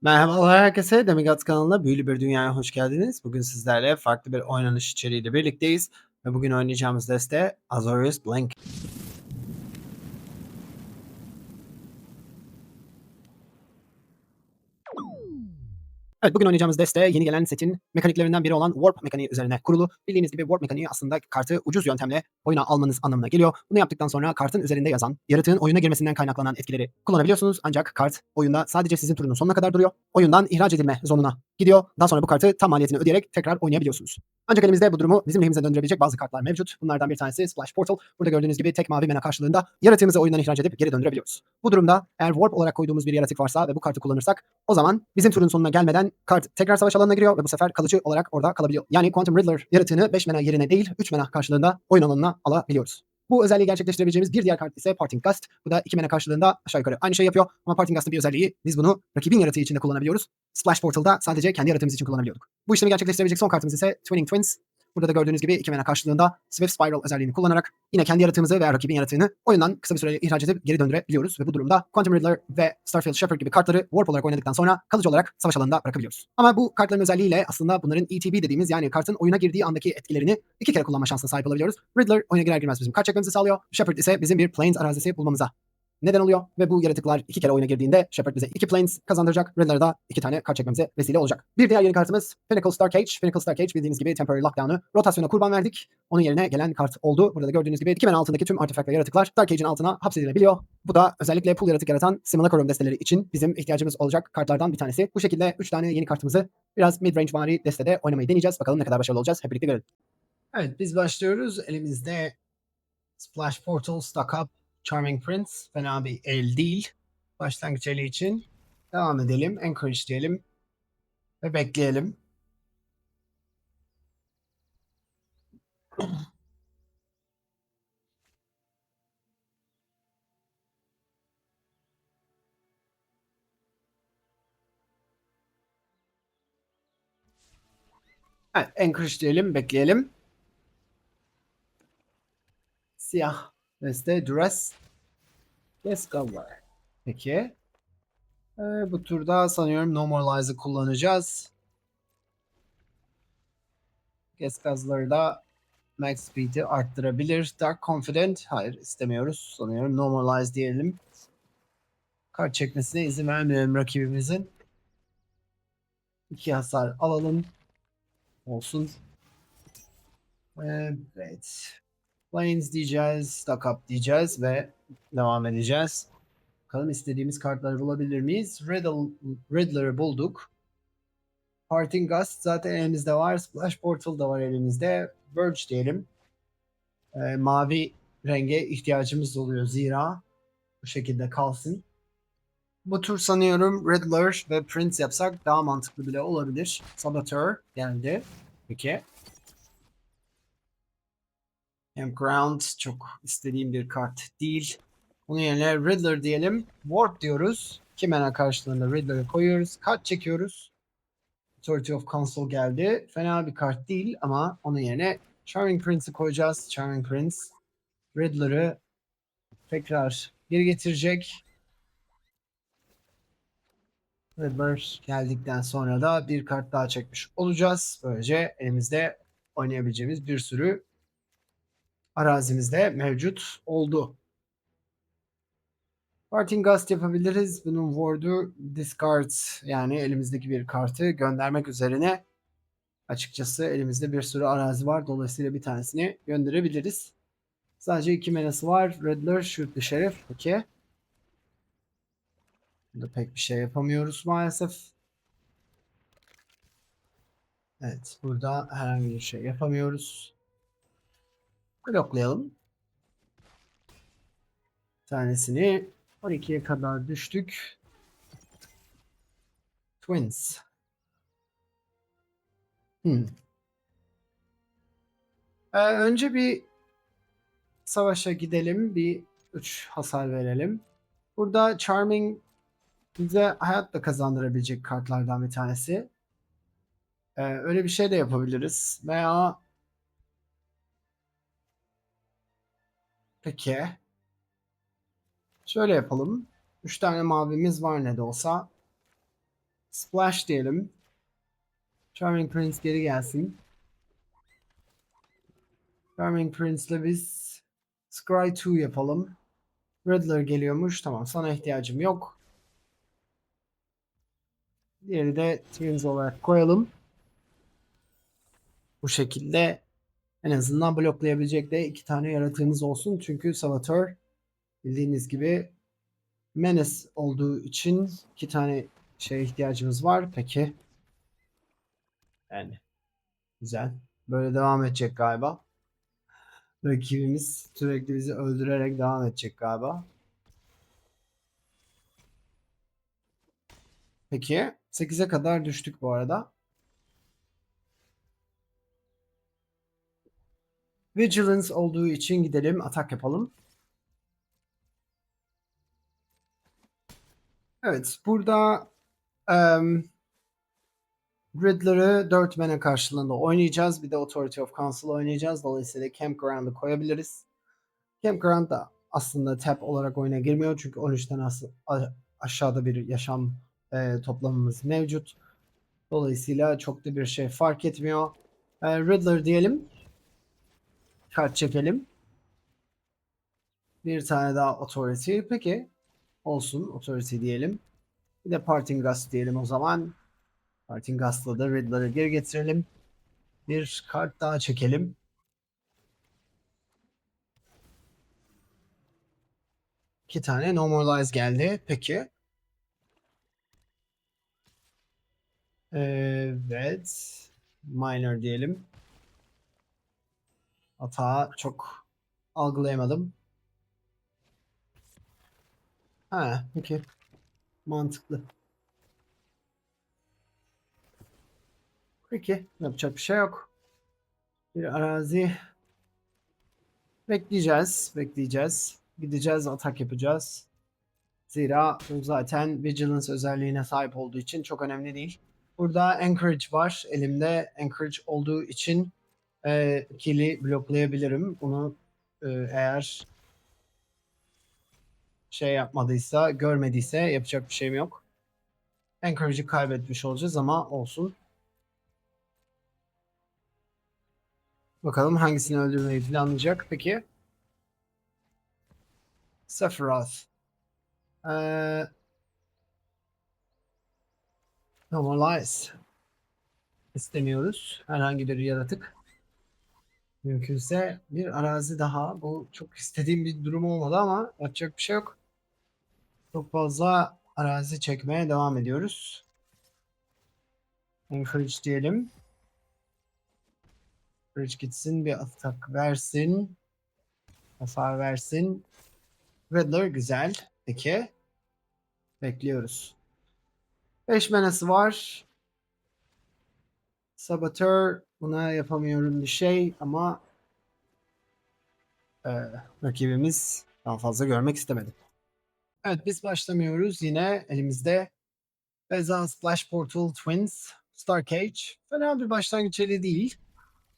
Merhabalar herkese, Demigods kanalına büyülü bir dünyaya hoş geldiniz. Bugün sizlerle farklı bir oynanış içeriğiyle birlikteyiz ve bugün oynayacağımız deste Azorius Blink. Evet, bugün oynayacağımız deste yeni gelen setin mekaniklerinden biri olan Warp mekaniği üzerine kurulu. Bildiğiniz gibi Warp mekaniği aslında kartı ucuz yöntemle oyuna almanız anlamına geliyor. Bunu yaptıktan sonra kartın üzerinde yazan yaratığın oyuna girmesinden kaynaklanan etkileri kullanabiliyorsunuz. Ancak kart oyunda sadece sizin turunun sonuna kadar duruyor. Oyundan ihraç edilme zonuna gidiyor. Daha sonra bu kartı tam maliyetini ödeyerek tekrar oynayabiliyorsunuz. Ancak elimizde bu durumu bizim lehimize döndürebilecek bazı kartlar mevcut. Bunlardan bir tanesi Splash Portal. Burada gördüğünüz gibi tek mavi mana karşılığında yaratığımızı oyundan ihraç edip geri döndürebiliyoruz. Bu durumda eğer Warp olarak koyduğumuz bir yaratık varsa ve bu kartı kullanırsak o zaman bizim turun sonuna gelmeden kart tekrar savaş alanına giriyor ve bu sefer kalıcı olarak orada kalabiliyor. Yani Quantum Riddler yaratığını 5 mana yerine değil 3 mana karşılığında oyun alanına alabiliyoruz. Bu özelliği gerçekleştirebileceğimiz bir diğer kart ise Parting Gust. Bu da 2 mana karşılığında aşağı yukarı aynı şey yapıyor. Ama Parting Gust'ın bir özelliği, biz bunu rakibin yaratığı için de kullanabiliyoruz. Splash Portal'da sadece kendi yaratığımız için kullanabiliyorduk. Bu işlemi gerçekleştirebilecek son kartımız ise Twinning Twins. Burada da gördüğünüz gibi 2 mana karşılığında Swift Spiral özelliğini kullanarak yine kendi yaratığımızı veya rakibin yaratığını oyundan kısa bir süre ihraç edip geri döndürebiliyoruz ve bu durumda Quantum Riddler ve Starfield Shepherd gibi kartları Warp olarak oynadıktan sonra kalıcı olarak savaş alanında bırakabiliyoruz. Ama bu kartların özelliğiyle aslında bunların ETB dediğimiz, yani kartın oyuna girdiği andaki etkilerini 2 kere kullanma şansına sahip olabiliyoruz. Riddler oyuna girer girmez bizim kart çekmemizi sağlıyor. Shepherd ise bizim bir Plains arazisi bulmamıza neden oluyor ve bu yaratıklar 2 kere oyuna girdiğinde Shepherd bize 2 Plains kazandıracak. Riddler'a da 2 tane kart çekmemize vesile olacak. Bir diğer yeni kartımız Pinnacle Star Cage. Pinnacle Star Cage bildiğiniz gibi Temporary Lockdown'u rotasyona kurban verdik. Onun yerine gelen kart oldu. Burada da gördüğünüz gibi 2 mana altındaki tüm artefakt ve yaratıklar Star Cage'in altına hapsedilebiliyor. Bu da özellikle pool yaratık yaratan Simulacrum desteleri için bizim ihtiyacımız olacak kartlardan bir tanesi. Bu şekilde 3 tane yeni kartımızı biraz mid-range vari destede oynamayı deneyeceğiz. Bakalım ne kadar başarılı olacağız. Hep birlikte görelim. Evet, biz başlıyoruz. Elimizde Splash Portal, Stock Up, Charming Prince. Fena bir el değil. Başlangıç eli için. Devam edelim. Encourage diyelim. Ve bekleyelim. Evet, Encourage diyelim. Bekleyelim. Siyah deste Duress. Discover. Peki. Bu turda sanıyorum Normalize'ı kullanacağız. Gas gazları da Max Speed'i arttırabilir. Dark Confident. Hayır, istemiyoruz. Sanıyorum Normalize diyelim. Kart çekmesine izin vermeyelim rakibimizin. 2 hasar alalım. Olsun. Evet. Plains diyeceğiz. Stock Up diyeceğiz ve devam edeceğiz. Bakalım istediğimiz kartları bulabilir miyiz? Riddler'ı bulduk. Parting Gust zaten elimizde var. Splash Portal da var elimizde. Verge diyelim. Mavi renge ihtiyacımız oluyor zira. Bu şekilde kalsın. Bu tur sanıyorum Riddler ve Prince yapsak daha mantıklı bile olabilir. Saboteur geldi. Peki. Ground çok istediğim bir kart değil. Bunun yerine Riddler diyelim. Warp diyoruz. 2 mana karşılığında Riddler'ı koyuyoruz. Kart çekiyoruz. Authority of Council geldi. Fena bir kart değil ama onun yerine Charming Prince'i koyacağız. Charming Prince Riddler'ı tekrar geri getirecek. Riddler geldikten sonra da bir kart daha çekmiş olacağız. Böylece elimizde oynayabileceğimiz bir sürü arazimiz de mevcut oldu. Parting Gust yapabiliriz. Bunun ward'u discard, yani elimizdeki bir kartı göndermek üzerine. Açıkçası elimizde bir sürü arazi var. Dolayısıyla bir tanesini gönderebiliriz. Sadece 2 manası var. Riddler, Shoot the Sheriff. Peki. Burada pek bir şey yapamıyoruz maalesef. Evet. Burada herhangi bir şey yapamıyoruz. Bloklayalım. Bir tanesini 12'ye kadar düştük. Twins. Önce bir savaşa gidelim. Bir 3 hasar verelim. Burada Charming bize hayat da kazandırabilecek kartlardan bir tanesi. Öyle bir şey de yapabiliriz. Veya peki şöyle yapalım. 3 tane mavimiz var ne de olsa. Splash diyelim. Charming Prince geri gelsin. Charming Prince'le biz Scry 2 yapalım. Riddler geliyormuş. Tamam, sana ihtiyacım yok. Diğeri de Twins olarak koyalım. Bu şekilde en azından bloklayabilecek de 2 tane yaratığımız olsun. Çünkü Saboteur bildiğiniz gibi Menace olduğu için 2 tane şeye ihtiyacımız var. Peki. Yani güzel. Böyle devam edecek galiba. Rakibimiz sürekli bizi öldürerek devam edecek galiba. Peki. 8'e kadar düştük bu arada. Vigilance olduğu için gidelim. Atak yapalım. Evet. Burada Riddler'ı 4 mana karşılığında oynayacağız. Bir de Authority of Council oynayacağız. Dolayısıyla Campground'ı koyabiliriz. Campground da aslında tap olarak oyuna girmiyor. Çünkü 13'ten aşağıda bir yaşam toplamımız mevcut. Dolayısıyla çok da bir şey fark etmiyor. Riddler diyelim. Kart çekelim. Bir tane daha Authority. Peki. Olsun. Authority diyelim. Bir de Parting Gust diyelim o zaman. Parting Gust'la da Riddler'ı geri getirelim. Bir kart daha çekelim. İki tane Normalize geldi. Peki. Evet. Minor diyelim. Hata çok algılayamadım. Ha, peki. Mantıklı. Peki. Yapacak bir şey yok. Bir arazi bekleyeceğiz. Bekleyeceğiz. Gideceğiz. Atak yapacağız. Zira bu zaten Vigilance özelliğine sahip olduğu için çok önemli değil. Burada Anchorage var. Elimde Anchorage olduğu için kill'i bloklayabilirim. Bunu eğer şey yapmadıysa, görmediyse yapacak bir şeyim yok. Anchorage'ı kaybetmiş olacağız ama olsun. Bakalım hangisini öldürmeyi planlayacak. Peki. Sephiroth. Ee, Normalize. İstemiyoruz. Herhangi bir yaratık. Mümkünse bir arazi daha. Bu çok istediğim bir durum olmadı ama yapacak bir şey yok. Çok fazla arazi çekmeye devam ediyoruz. Anchorage diyelim. Anchorage gitsin, bir atak versin. Hasar versin. Riddler güzel. Peki. Bekliyoruz. 5 manası var. Saboteur, buna yapamıyorum bir şey ama e, rakibimiz daha fazla görmek istemedi. Evet, biz başlamıyoruz. Yine elimizde Beza, Splash Portal, Twins, Star Cage. Fena bir başlangıç eli değil.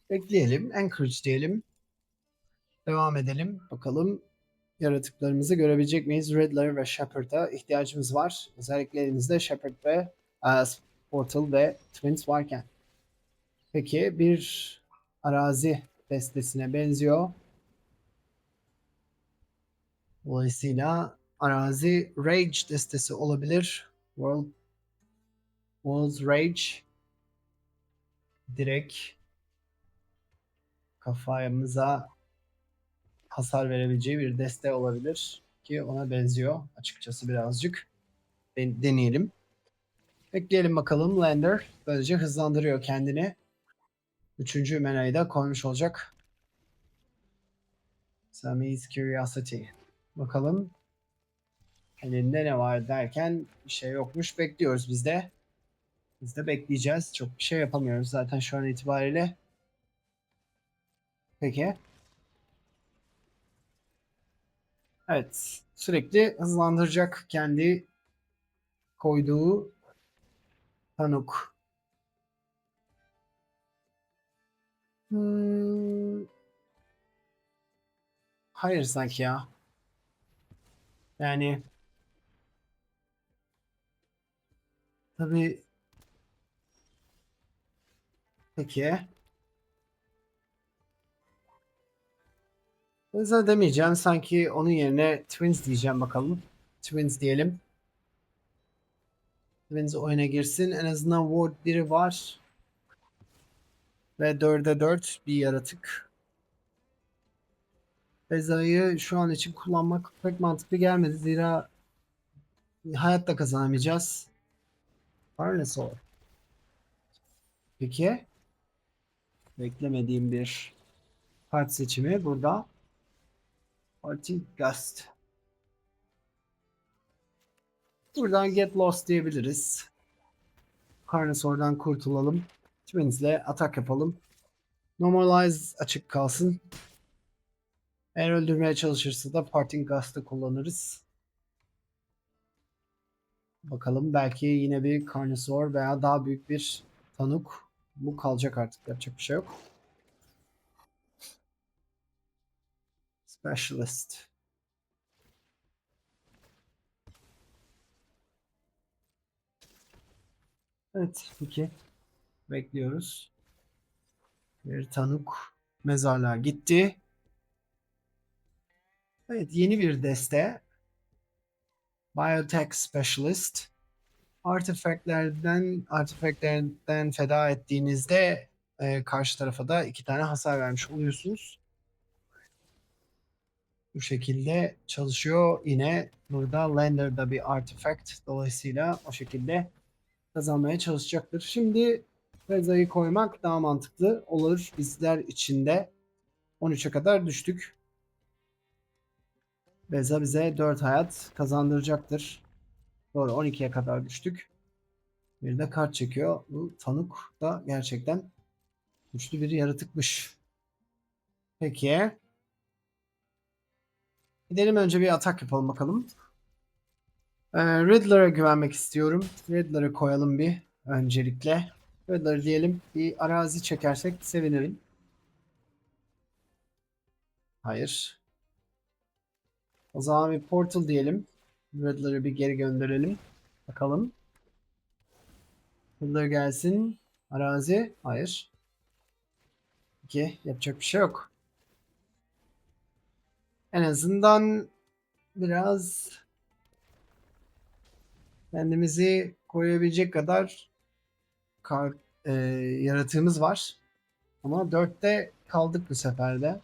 Bekleyelim. Anchorage diyelim. Devam edelim. Bakalım yaratıklarımızı görebilecek miyiz? Riddler ve Shepard'a ihtiyacımız var. Özellikle elimizde Shepard ve Portal ve Twins varken. Peki bir arazi destesine benziyor. Dolayısıyla arazi Rage destesi olabilir. World's Rage direkt kafamıza hasar verebileceği bir deste olabilir. Ki ona benziyor açıkçası birazcık. Deneyelim. Bekleyelim bakalım. Lander böylece hızlandırıyor kendini. Üçüncü menayı da koymuş olacak. Sammy's Curiosity. Bakalım elinde ne var derken bir şey yokmuş. Bekliyoruz biz de. Biz de bekleyeceğiz. Çok bir şey yapamıyoruz zaten şu an itibariyle. Peki. Evet. Sürekli hızlandıracak kendi koyduğu Tanuk. Hmm, hayır sanki ya. Yani tabii Peki. Beza demeyeceğim. Sanki onun yerine Twins diyeceğim bakalım. Twins diyelim. Twins oyuna girsin. En azından Ward 1'i var. Ve 4'e 4 bir yaratık. Beza'yı şu an için kullanmak pek mantıklı gelmedi. Zira hayatta kazanamayacağız. Parasol. Peki. Beklemediğim bir kart seçimi burada. Parting Gust. Buradan Get Lost diyebiliriz. Carnosaur'dan kurtulalım. Twins'le atak yapalım. Normalize açık kalsın. Eğer öldürmeye çalışırsa da Parting Gust'ı kullanırız. Bakalım belki yine bir Carnosaur veya daha büyük bir Tanuk. Bu kalacak artık. Yapacak bir şey yok. Specialist. Evet, peki. Bekliyoruz. Bir Tanuk mezarlığa gitti. Evet, yeni bir deste. Biotech Specialist. Artifactlerden feda ettiğinizde karşı tarafa da 2 tane hasar vermiş oluyorsunuz. Bu şekilde çalışıyor. Yine burada Lander'da bir artifact. Dolayısıyla o şekilde kazanmaya çalışacaktır. Şimdi Reza'yı koymak daha mantıklı olur. Bizler içinde 13'e kadar düştük. Reza bize 4 hayat kazandıracaktır. Doğru, 12'ye kadar düştük. Bir de kart çekiyor. Bu Tanuk da gerçekten güçlü bir yaratıkmış. Peki. Gidelim önce bir atak yapalım bakalım. Riddler'a güvenmek istiyorum. Riddler'ı koyalım bir öncelikle. Riddler diyelim. Bir arazi çekersek sevinirim. Hayır. O zaman bir portal diyelim. Riddler'ı bir geri gönderelim. Bakalım. Riddler gelsin. Arazi. Hayır. Peki. Yapacak bir şey yok. En azından biraz kendimizi koruyabilecek kadar kar, e, yaratığımız var. Ama 4'te kaldık bu sefer de.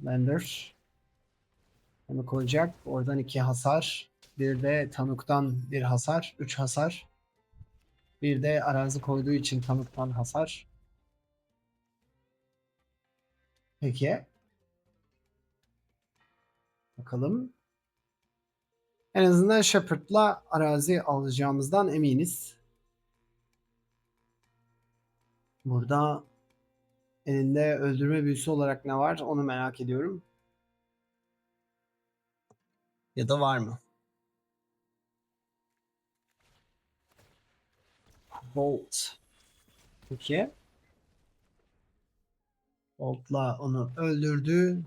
Lander. Onu koyacak. Oradan 2 hasar. Bir de Tanuk'tan bir hasar. 3 hasar. Bir de arazi koyduğu için Tanuk'tan hasar. Peki. Bakalım. En azından Shepard'la arazi alacağımızdan eminiz. Burada elinde öldürme büyüsü olarak ne var onu merak ediyorum. Ya da var mı? Bolt. Peki. Bolt'la onu öldürdü.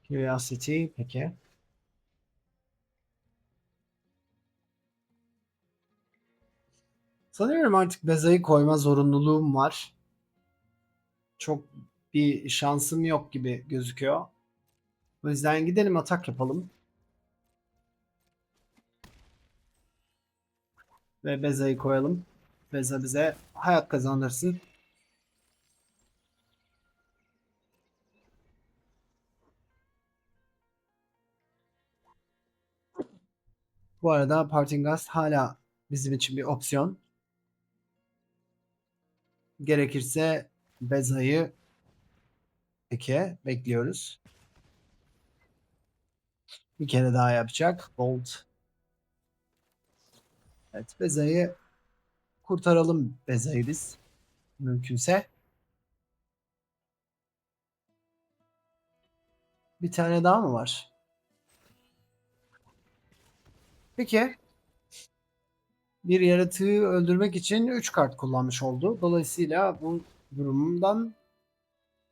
Curiosity. Peki. Sanıyorum artık Beza'yı koyma zorunluluğum var. Çok bir şansım yok gibi gözüküyor. O yüzden gidelim atak yapalım. Ve Beza'yı koyalım. Beza bize hayat kazandırsın. Bu arada Parting Gust hala bizim için bir opsiyon. Gerekirse Beza'yı peki bekliyoruz. Bir kere daha yapacak. Bolt. Evet, Beza'yı kurtaralım, Beza'yı biz mümkünse. Bir tane daha mı var? Peki. Bir yaratığı öldürmek için 3 kart kullanmış oldu. Dolayısıyla bu durumdan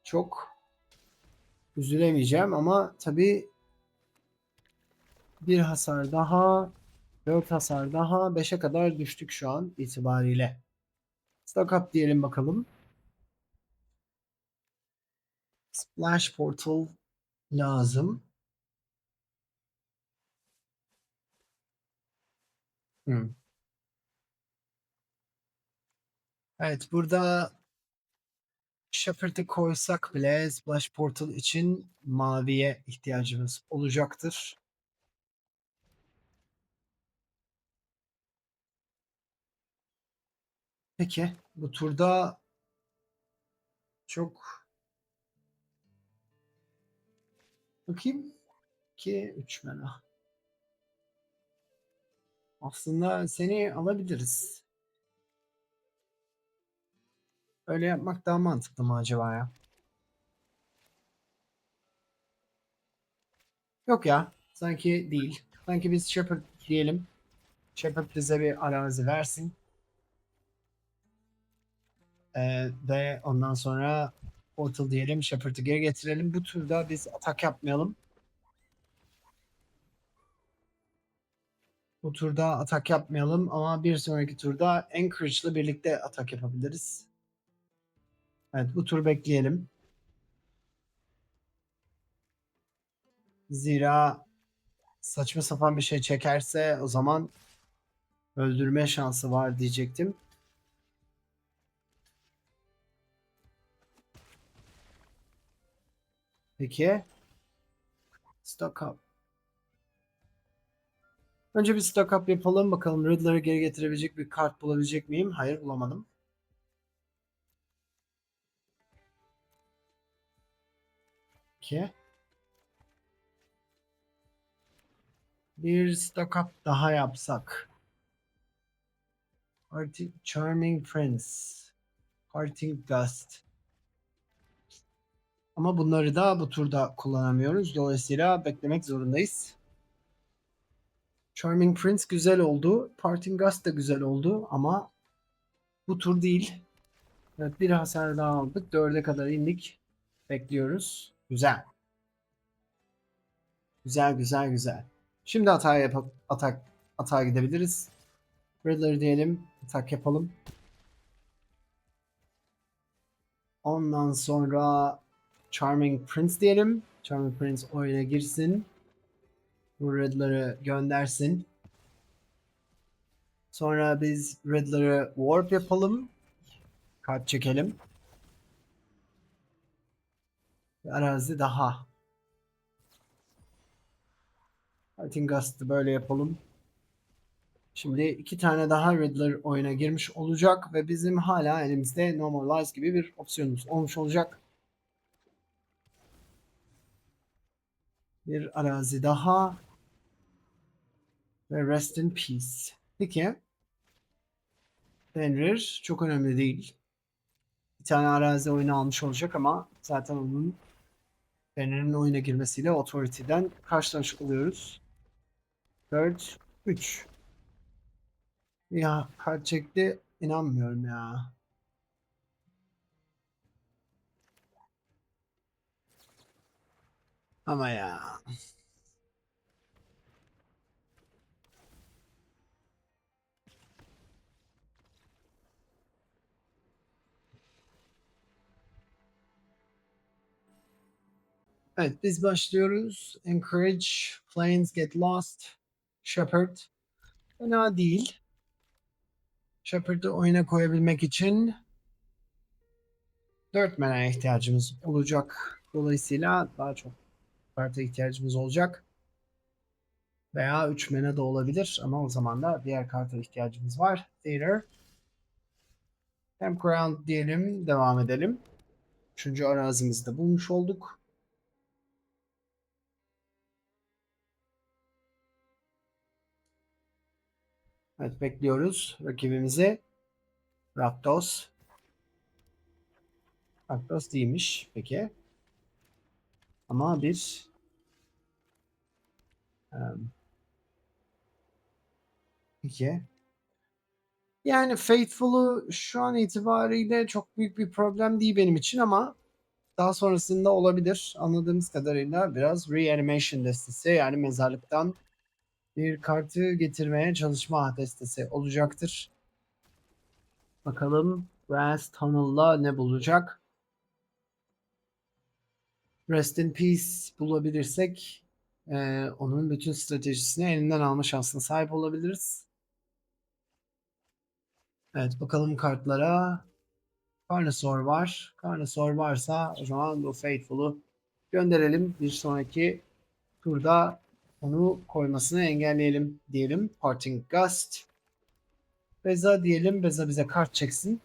çok üzülemeyeceğim ama tabii bir hasar daha, 4 hasar daha, 5'e kadar düştük şu an itibariyle. Stock up diyelim bakalım. Splash Portal lazım. Hmm. Evet, burada Shepherd'ı koysak bile Splash Portal için maviye ihtiyacımız olacaktır. Peki, bu turda çok bakayım. 2, 3 mana. Aslında seni alabiliriz. Öyle yapmak daha mantıklı mı acaba ya? Yok ya. Sanki değil. Sanki biz Shepherd diyelim. Shepherd bize bir arazi versin. Ve ondan sonra Portal diyelim. Shepherd'ı geri getirelim. Bu turda biz atak yapmayalım. Bu turda atak yapmayalım ama bir sonraki turda Anchorage'la birlikte atak yapabiliriz. Evet, bu tur bekleyelim. Zira saçma sapan bir şey çekerse o zaman öldürme şansı var diyecektim. Peki. Stock up. Önce bir stock up yapalım bakalım Riddler'ı geri getirebilecek bir kart bulabilecek miyim? Hayır, bulamadım. Peki. Bir stock up daha yapsak. Charming Prince. Parting Gust. Ama bunları da bu turda kullanamıyoruz. Dolayısıyla beklemek zorundayız. Charming Prince güzel oldu. Parting Gust da güzel oldu ama bu tur değil. Evet, bir hasar daha aldık. 4'e kadar indik. Bekliyoruz. Güzel. Güzel, güzel, güzel. Şimdi hata yapıp atağa gidebiliriz. Riddler diyelim. Atak yapalım. Ondan sonra Charming Prince diyelim. Charming Prince oyuna girsin. Bu Riddler'ı göndersin. Sonra biz Riddler'ı warp yapalım. Kart çekelim. Bir arazi daha. Parting Gust'ı böyle yapalım. Şimdi 2 tane daha Riddler oyuna girmiş olacak ve bizim hala elimizde Normalize gibi bir opsiyonumuz olmuş olacak. Bir arazi daha ve Rest in Peace. Peki. Fenrir çok önemli değil. Bir tane arazi oyunu almış olacak ama zaten onun Fenrir'in oyuna girmesiyle Authority'den karşılamış oluyoruz. 4, 3. Ya kart çekti. İnanmıyorum ya. Ama ya. Evet, biz başlıyoruz. Encourage, Planes Get Lost, Shepherd. Fena değil. Shepherd'ı oyuna koyabilmek için 4 mana'ya ihtiyacımız olacak. Dolayısıyla daha çok karta ihtiyacımız olacak. Veya 3 mana da olabilir ama o zaman da diğer karta ihtiyacımız var. Theater. Campground diyelim, devam edelim. Üçüncü arazimizi de bulmuş olduk. Evet, bekliyoruz rakibimizi. Rakdos. Rakdos değilmiş. Peki. Ama bir peki. Yani Faithful'u şu an itibariyle çok büyük bir problem değil benim için ama daha sonrasında olabilir. Anladığımız kadarıyla biraz reanimation destesi yani mezarlıktan bir kartı getirmeye çalışma destesi olacaktır. Bakalım Grass Tunnel'la ne bulacak? Rest in Peace bulabilirsek onun bütün stratejisini elinden alma şansına sahip olabiliriz. Evet, bakalım kartlara. Carnosaur var. Carnosaur varsa o zaman bu Faithful'u gönderelim. Bir sonraki turda onu koymasını engelleyelim diyelim. Parting Gust. Beza diyelim. Beza bize kart çeksin.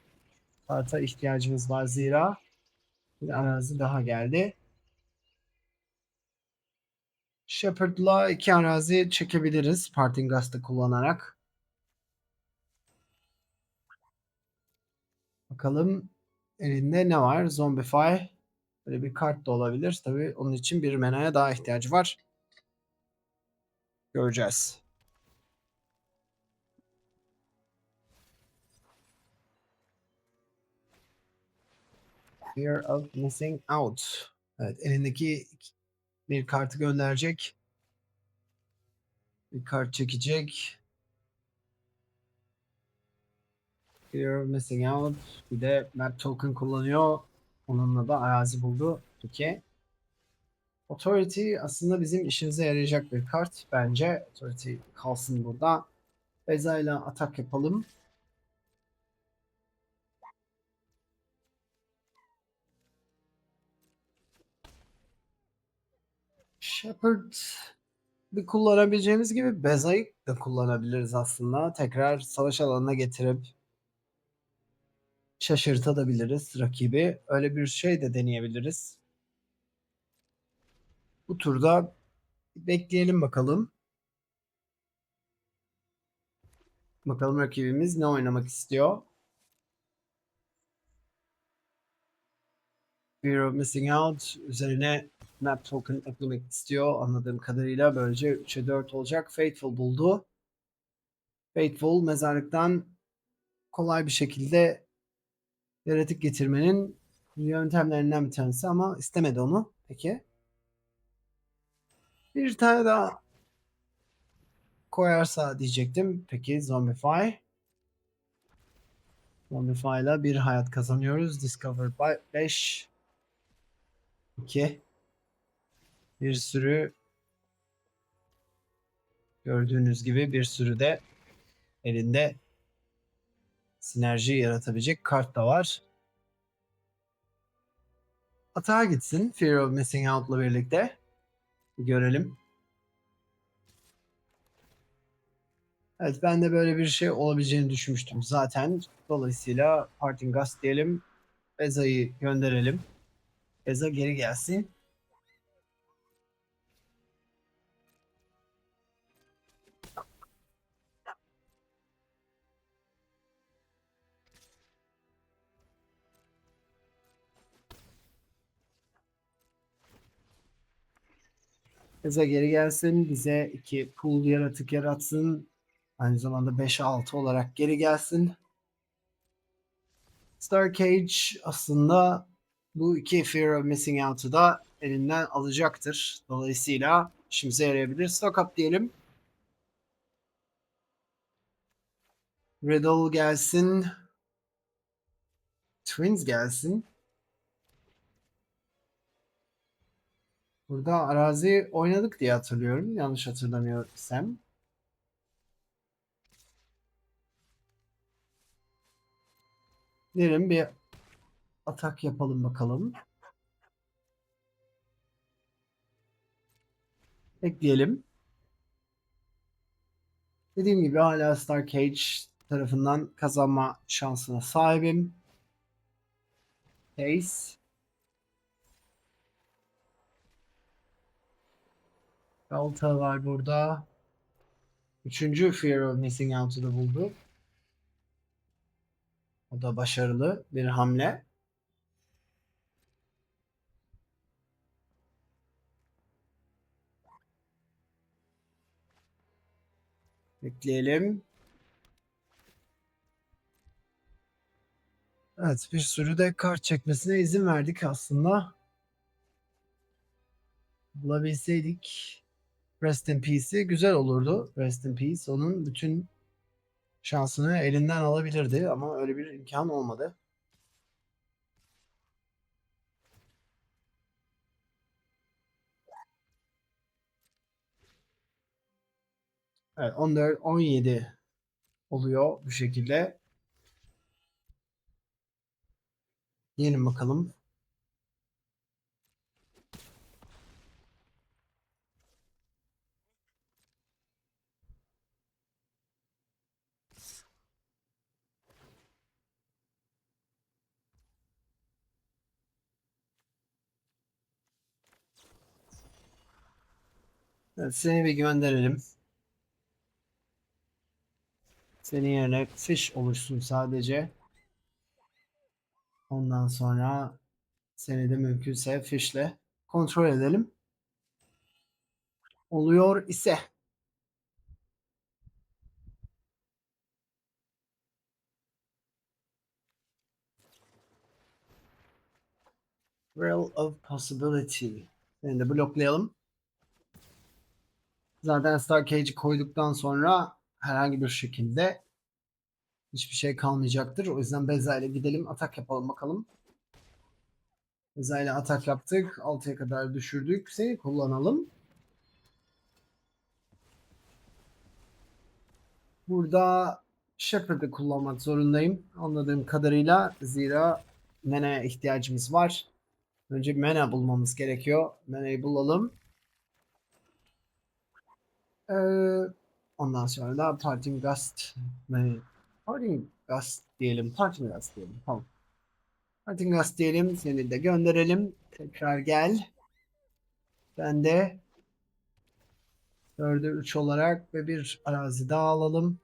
Karta ihtiyacımız var zira. Bir arazi daha geldi. Shepherd'la 2 arazi çekebiliriz Parting Gust'ı kullanarak. Bakalım elinde ne var? Zombify. Böyle bir kart da olabilir. Tabii onun için bir manaya daha ihtiyacı var. Göreceğiz. Fear of missing out. Evet, elindeki bir kartı gönderecek. Bir kart çekecek. Fear of missing out. Bir de map token kullanıyor. Onunla da arazi buldu. Peki. Authority aslında bizim işimize yarayacak bir kart. Bence Authority kalsın burada. Beza ile atak yapalım. Shepherd bir kullanabileceğimiz gibi Beza'yı da kullanabiliriz aslında. Tekrar savaş alanına getirip şaşırtabiliriz rakibi. Öyle bir şey de deneyebiliriz. Bu turda bekleyelim bakalım. Bakalım rakibimiz ne oynamak istiyor. Fear of Missing Out üzerine map token eklemek istiyor anladığım kadarıyla. Böylece 3'e 4 olacak. Faithful buldu. Faithful mezarlıktan kolay bir şekilde yaratık getirmenin yöntemlerinden bir tanesi ama istemedi onu. Peki. Bir tane daha koyarsa diyecektim. Peki Zombify. Zombify ile bir hayat kazanıyoruz. Discover 5. 2. Bir sürü gördüğünüz gibi bir sürü de elinde sinerji yaratabilecek kart da var. Atağa gitsin Fear of Missing Out'la birlikte. Görelim. Evet, ben de böyle bir şey olabileceğini düşünmüştüm zaten. Dolayısıyla Parting Gust diyelim. Beza'yı gönderelim. Beza geri gelsin. Beza geri gelsin. Bize 2 pool yaratık yaratsın. Aynı zamanda 5'e 6 olarak geri gelsin. Star Cage aslında bu 2 Fear of Missing Out'u da elinden alacaktır. Dolayısıyla işimize yarayabilir. Stock up diyelim. Riddle gelsin. Twins gelsin. Burada arazi oynadık diye hatırlıyorum. Yanlış hatırlamıyorsam. Diyelim bir atak yapalım bakalım. Ekleyelim. Dediğim gibi hala Star Cage tarafından kazanma şansına sahibim. Ace. Galta var burada. Üçüncü Fear of Missing Out'u da buldu. O da başarılı bir hamle. Bekleyelim. Evet, bir sürü de kart çekmesine izin verdik aslında. Bulabilseydik Rest in Peace'i güzel olurdu. Rest in Peace onun bütün şansını elinden alabilirdi ama öyle bir imkan olmadı. Evet, 14, 17 oluyor bu şekilde. Yiyelim bakalım. Evet, seni bir gönderelim. Senin yerine fish oluşsun sadece. Ondan sonra seni de mümkünse fish'le kontrol edelim. Oluyor ise Realm of Possibility. Seni de bloklayalım. Zaten Star Cage'i koyduktan sonra herhangi bir şekilde hiçbir şey kalmayacaktır. O yüzden Beza ile gidelim. Atak yapalım bakalım. Beza ile atak yaptık. 6'ya kadar düşürdük. Seni kullanalım. Burada Shepard'ı kullanmak zorundayım. Anladığım kadarıyla. Zira mana'ya ihtiyacımız var. Önce mana bulmamız gerekiyor. Mana'yı bulalım. Ee, ondan sonra da Parting Gust. Parting Gust diyelim. Parting Gust diyelim. Tamam. Parting Gust diyelim. Seni de gönderelim. Tekrar gel. Ben de 4'e 3 olarak ve bir arazi daha alalım.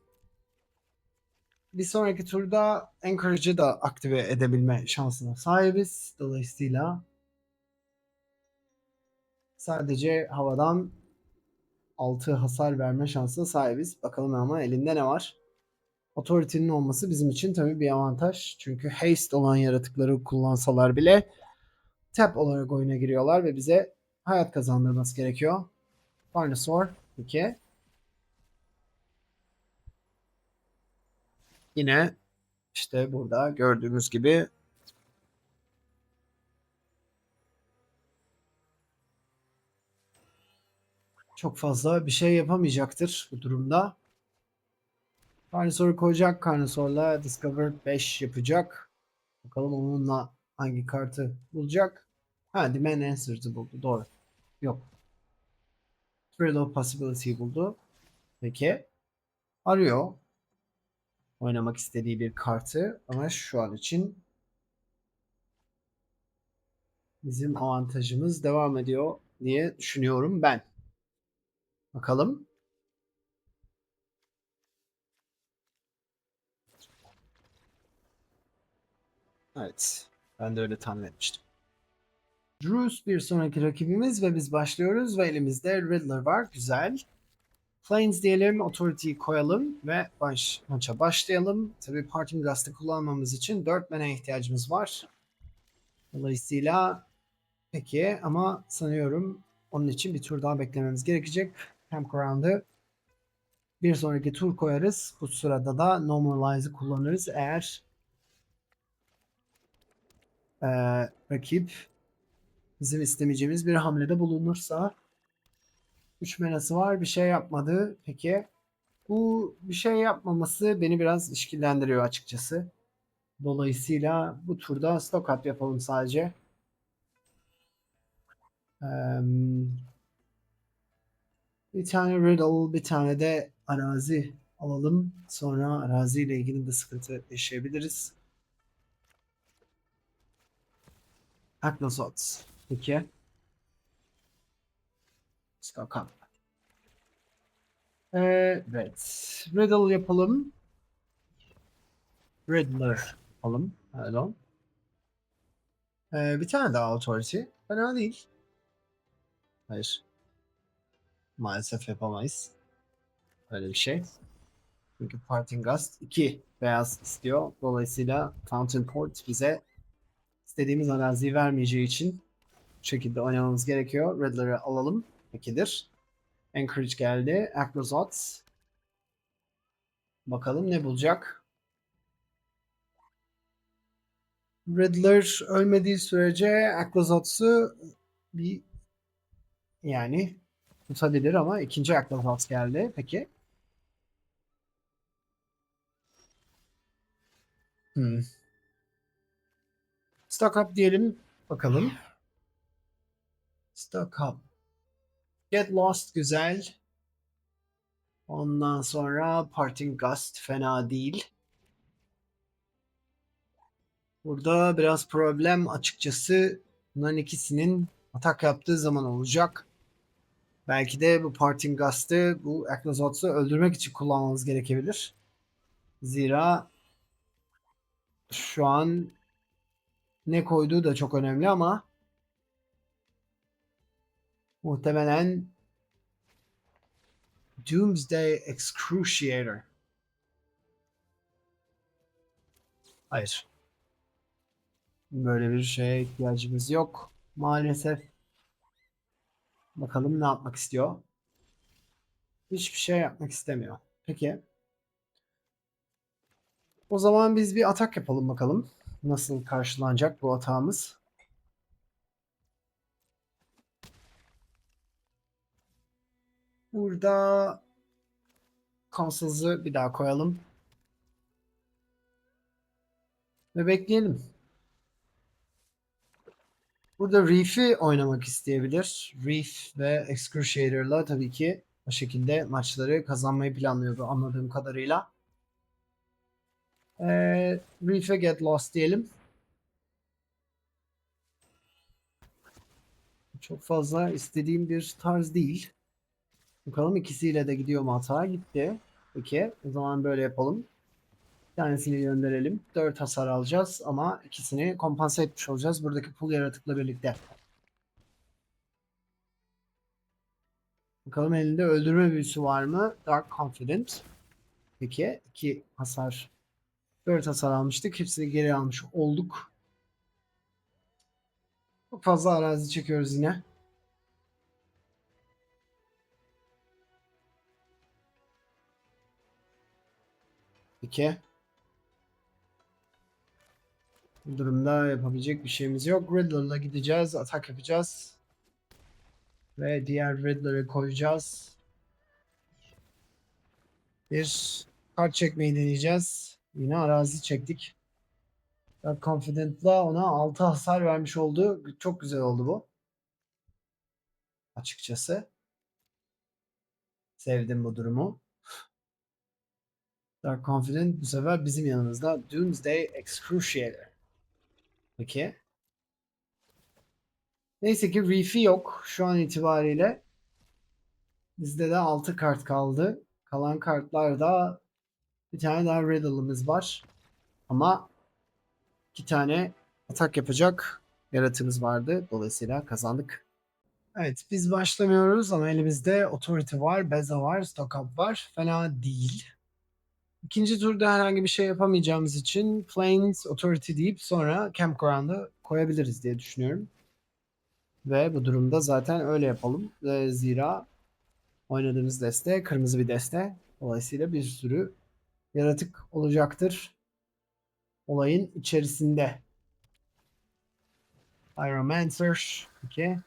Bir sonraki turda Anchorage'ı da aktive edebilme şansına sahibiz. Dolayısıyla sadece havadan 6 hasar verme şansına sahibiz. Bakalım ama elinde ne var? Authority'nin olması bizim için tabii bir avantaj. Çünkü haste olan yaratıkları kullansalar bile tap olarak oyuna giriyorlar ve bize hayat kazandırması gerekiyor. Carnosaur 2. Yine işte burada gördüğünüz gibi çok fazla bir şey yapamayacaktır bu durumda. Carnosaur'u koyacak. Carnosaur'la Discover 5 yapacak. Bakalım onunla hangi kartı bulacak. Ha, Demand Answers'ı buldu. Doğru. Yok. Thrill of Possibility'yi buldu. Peki. Arıyor oynamak istediği bir kartı ama şu an için bizim avantajımız devam ediyor diye düşünüyorum ben. Bakalım. Evet. Ben de öyle tahmin etmiştim. Drews bir sonraki rakibimiz ve biz başlıyoruz ve elimizde Riddler var. Güzel. Plains diyelim, Authority'yi koyalım ve maça başlayalım. Tabii Parting Gust'ı kullanmamız için 4 mana ihtiyacımız var. Dolayısıyla peki ama sanıyorum onun için bir tur daha beklememiz gerekecek. Campground'ı bir sonraki tur koyarız. Bu sırada da Normalize'ı kullanırız eğer rakip bizim istemeyeceğimiz bir hamlede bulunursa. 3 manası var, bir şey yapmadı. Peki bu bir şey yapmaması beni biraz işkillendiriyor açıkçası. Dolayısıyla bu turda stock up yapalım sadece. Bir tane Riddle, bir tane de arazi alalım. Sonra araziyle ilgili de sıkıntı yaşayabiliriz. Aknosot. Peki. Stock up. Evet. Riddle yapalım. Riddler yapalım. Pardon. Bir tane daha Authority. Fena değil. Hayır. Maalesef yapamayız. Öyle bir şey. Çünkü Parting Gust 2 beyaz istiyor. Dolayısıyla Fountain Court bize istediğimiz araziyi vermeyeceği için bu şekilde oynamamız gerekiyor. Riddler'ı alalım. Pekidir. Anchorage geldi. Acrozot. Bakalım ne bulacak. Riddler ölmediği sürece Acrozot'u bir yani tutabilir ama ikinci Acrozot geldi. Peki. Stock up diyelim. Bakalım. Stock up. Get lost güzel. Ondan sonra parting gust fena değil. Burada biraz problem açıkçası bunların ikisinin atak yaptığı zaman olacak. Belki de bu parting gust'ı bu Eknazots'u öldürmek için kullanmamız gerekebilir. Zira şu an ne koyduğu da çok önemli ama muhtemelen Doomsday Excruciator. Hayır. Böyle bir şeye ihtiyacımız yok. Maalesef. Bakalım ne yapmak istiyor. Hiçbir şey yapmak istemiyor. Peki. O zaman biz bir atak yapalım bakalım. Nasıl karşılanacak bu atağımız? Burada Consuls'ı bir daha koyalım. Ve bekleyelim. Burada Reef'i oynamak isteyebilir. Reef ve Excruciator'la tabii ki o şekilde maçları kazanmayı planlıyordu anladığım kadarıyla. Reef'e Get Lost diyelim. Çok fazla istediğim bir tarz değil. Bakalım ikisiyle de gidiyor mu hata? Gitti. Peki o zaman böyle yapalım. Bir tanesini gönderelim. 4 hasar alacağız ama ikisini kompanse etmiş olacağız buradaki pul yaratıkla birlikte. Bakalım elinde öldürme büyüsü var mı? Dark Confident. Peki 2 hasar 4 hasar almıştık. Hepsini geri almış olduk. Çok fazla arazi çekiyoruz yine. Peki. Bu durumda yapabilecek bir şeyimiz yok. Riddler'la gideceğiz. Atak yapacağız. Ve diğer Riddler'ı koyacağız. Bir kart çekmeyi deneyeceğiz. Yine arazi çektik. Dark Confident'la ona 6 hasar vermiş oldu. Çok güzel oldu bu. Açıkçası. Sevdim bu durumu. Dark Confident bu sefer bizim yanımızda. Doomsday Excruciator. Peki. Neyse ki Reef'i yok şu an itibariyle. Bizde de 6 kart kaldı. Kalan kartlarda bir tane daha Riddle'ımız var. Ama 2 tane atak yapacak yaratığımız vardı. Dolayısıyla kazandık. Evet biz başlamıyoruz ama elimizde Authority var, Beza var, Stock Up var. Fena değil. İkinci turda herhangi bir şey yapamayacağımız için Plains Authority deyip sonra Campground'ı koyabiliriz diye düşünüyorum. Ve bu durumda zaten öyle yapalım. Zira oynadığımız deste kırmızı bir deste. Dolayısıyla bir sürü yaratık olacaktır olayın içerisinde. Pyromancer 2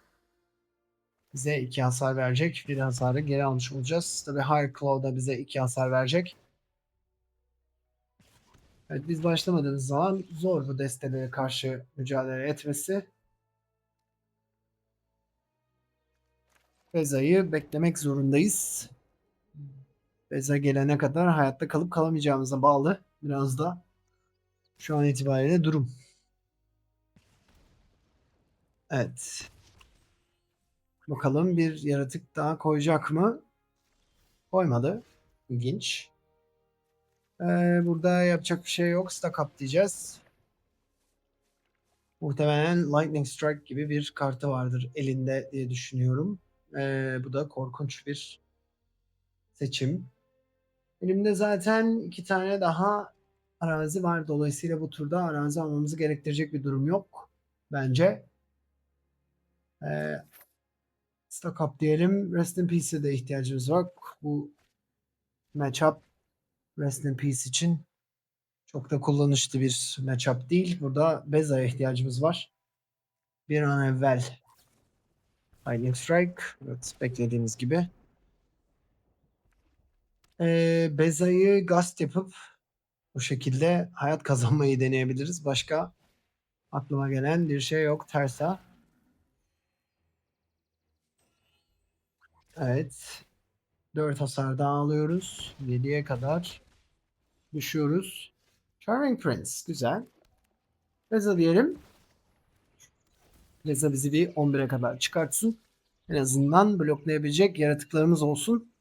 bize 2 hasar verecek. Bir hasarı geri almış olacağız. Tabi High Claw da bize 2 hasar verecek. Evet biz başlamadığımız zaman zor bu destelere karşı mücadele etmesi. Beza'yı beklemek zorundayız. Beza gelene kadar hayatta kalıp kalamayacağımıza bağlı biraz da şu an itibariyle durum. Evet. Bakalım bir yaratık daha koyacak mı? Koymadı. İlginç. Burada yapacak bir şey yok. Stack up diyeceğiz. Muhtemelen Lightning Strike gibi bir kartı vardır elinde diye düşünüyorum. Bu da korkunç bir seçim. Elimde zaten 2 tane daha arazi var. Dolayısıyla bu turda arazi almamızı gerektirecek bir durum yok. Bence. Ee, Stock up diyelim. Rest in Peace'e de ihtiyacımız var. Bu matchup Rest in Peace için çok da kullanışlı bir matchup değil. Burada Beza'ya ihtiyacımız var. Bir an evvel Lightning Strike. Evet, beklediğimiz gibi. Beza'yı Gust yapıp Bu şekilde hayat kazanmayı deneyebiliriz. Başka aklıma gelen bir şey yok. Tersa. Evet. 4 hasar daha alıyoruz. 7'ye kadar düşüyoruz. Charming Prince. Güzel. Reza diyelim. Reza bizi bir 11'e kadar çıkartsın. En azından bloklayabilecek yaratıklarımız olsun.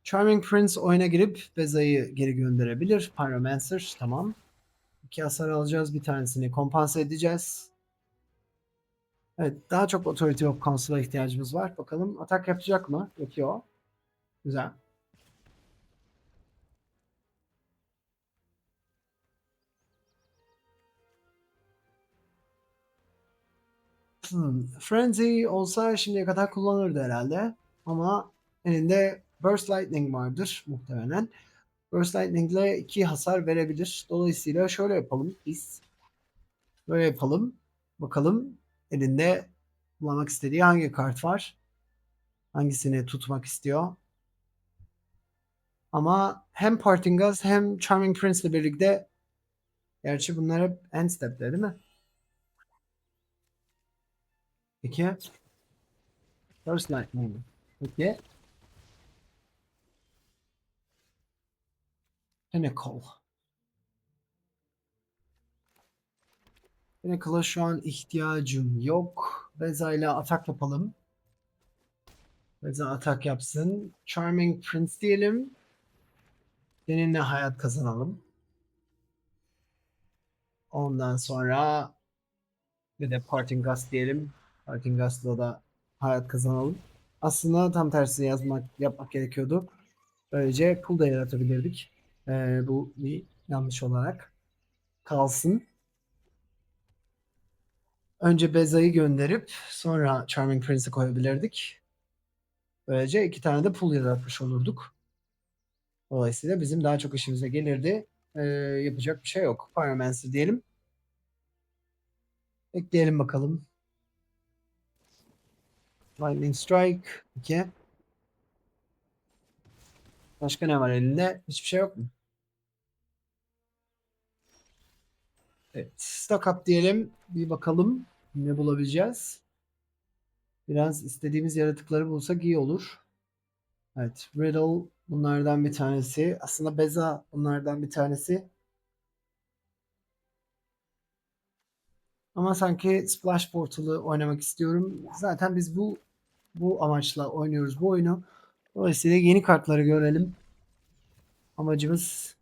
Charming Prince oyuna girip Veza'yı geri gönderebilir. Pyromancer. Tamam. 2 hasar alacağız. Bir tanesini kompanse edeceğiz. Evet. Daha çok Authority of Council'a ihtiyacımız var. Bakalım atak yapacak mı? Yapıyor. Güzel. Frenzy olsa şimdiye kadar kullanırdı herhalde. Ama elinde Burst Lightning vardır muhtemelen. Burst Lightning ile 2 hasar verebilir. Dolayısıyla şöyle yapalım biz. Böyle yapalım. Bakalım elinde kullanmak istediği hangi kart var? Hangisini tutmak istiyor? Ama hem Partingaz hem Charming Prince ile birlikte, gerçi bunlar hep end step'ler değil mi? Peki. Burst Lightning. Peki. Pinnacle. Pinnacle'a şu an ihtiyacım yok. Beza ile atak yapalım. Beza atak yapsın. Charming Prince diyelim. Seninle hayat kazanalım. Ondan sonra bir de Parting Gust diyelim. Parting Gust'la da hayat kazanalım. Aslında tam tersini yapmak gerekiyordu. Böylece pool da yaratabilirdik. Bu bir yanlış olarak kalsın. Önce Beza'yı gönderip sonra Charming Prince'i koyabilirdik. Böylece 2 tane de pool yaratmış olurduk. Dolayısıyla bizim daha çok işimize gelirdi. Yapacak bir şey yok. Pyromancer diyelim. Ekleyelim bakalım. Lightning Strike 2. Başka ne var elinde? Hiçbir şey yok mu? Evet. Stock up diyelim. Bir bakalım ne bulabileceğiz. Biraz istediğimiz yaratıkları bulsak iyi olur. Evet. Riddle bunlardan bir tanesi. Aslında Beza bunlardan bir tanesi. Ama sanki Splash Portal'ı oynamak istiyorum. Zaten biz bu amaçla oynuyoruz bu oyunu. Dolayısıyla yeni kartları görelim. Amacımız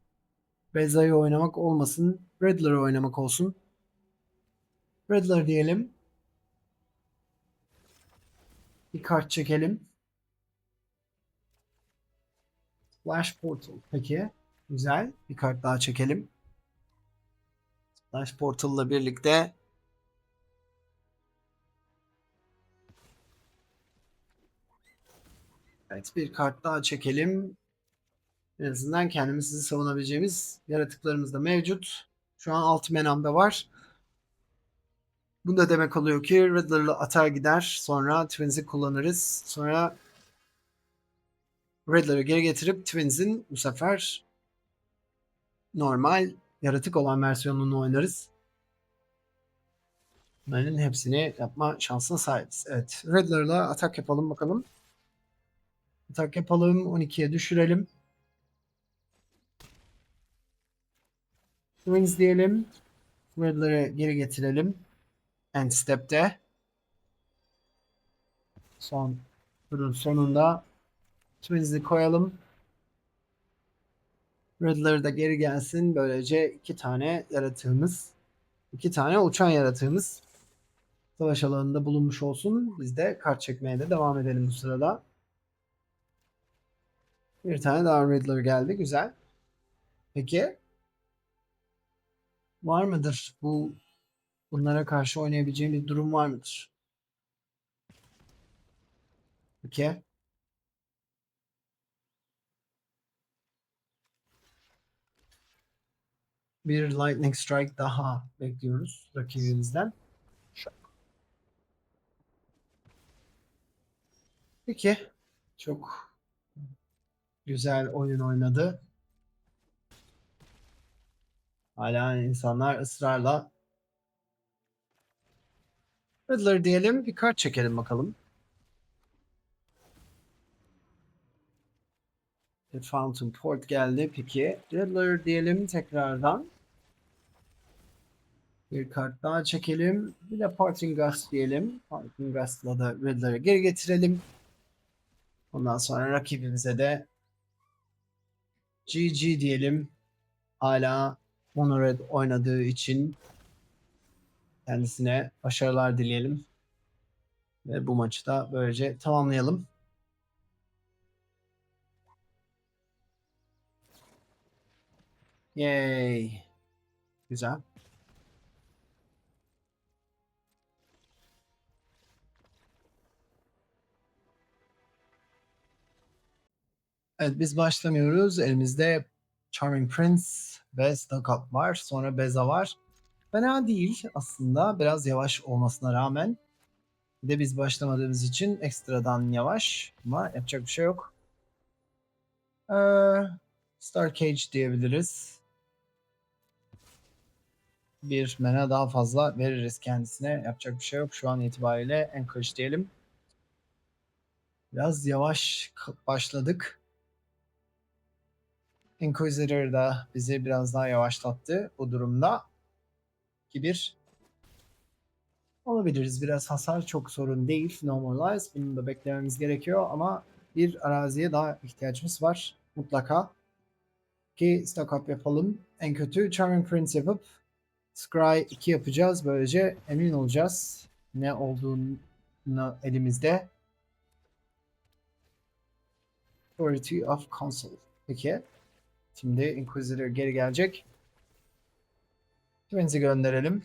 Beza'yı oynamak olmasın. Riddler'ı oynamak olsun. Riddler diyelim. Bir kart çekelim. Flash Portal. Peki. Güzel. Bir kart daha çekelim. Flash Portal'la birlikte evet, bir kart daha çekelim. En azından kendimizi savunabileceğimiz yaratıklarımız da mevcut. Şu an 6 menamda var. Bu da demek oluyor ki Riddler'la atar gider. Sonra Twins'i kullanırız. Sonra Riddler'ı geri getirip Twins'in bu sefer normal yaratık olan versiyonunu oynarız. Bunların hepsini yapma şansına sahibiz. Evet. Riddler'la atak yapalım bakalım. Atak yapalım. 12'ye düşürelim. Twins diyelim. Riddler'ı geri getirelim. End step'te. Son turun sonunda Twins'i koyalım. Riddler da geri gelsin. Böylece 2 tane yaratığımız, 2 tane uçan yaratığımız savaş alanında bulunmuş olsun. Biz de kart çekmeye de devam edelim bu sırada. Bir tane daha Riddler geldi. Güzel. Peki var mıdır bunlara karşı oynayabileceğim bir durum var mıdır? Peki. Bir Lightning Strike daha bekliyoruz rakibimizden. Peki. Çok güzel oyun oynadı. Hala insanlar ısrarla Riddler diyelim, bir kart çekelim bakalım. Bir Fountain Port geldi. Peki Riddler diyelim tekrardan. Bir kart daha çekelim. Bir de Parting Gust diyelim. Parting Gust'la da Riddler'ı geri getirelim. Ondan sonra rakibimize de GG diyelim. Hala Mono Red oynadığı için kendisine başarılar dileyelim. Ve bu maçı da böylece tamamlayalım. Yay. Güzel. Evet, biz başlamıyoruz. Elimizde Charming Prince ve Stuck Up var. Sonra Beza var. Fena değil aslında. Biraz yavaş olmasına rağmen. Bir de biz başlamadığımız için ekstradan yavaş. Ama yapacak bir şey yok. Ee, Star Cage diyebiliriz. Bir mana daha fazla veririz kendisine. Yapacak bir şey yok. Şu an itibariyle Anchorage diyelim. Biraz yavaş başladık. Inquisitor da bizi biraz daha yavaşlattı bu durumda. 2-1 olabiliriz. Biraz hasar çok sorun değil. Normalize. Bunu da beklememiz gerekiyor ama bir araziye daha ihtiyacımız var. Mutlaka. Ki stack up yapalım. En kötü Charming Prince yapıp Scry 2 yapacağız. Böylece emin olacağız ne olduğunu elimizde. Authority of Council. Peki. Şimdi Inquisitor geri gelecek. Twins'i gönderelim.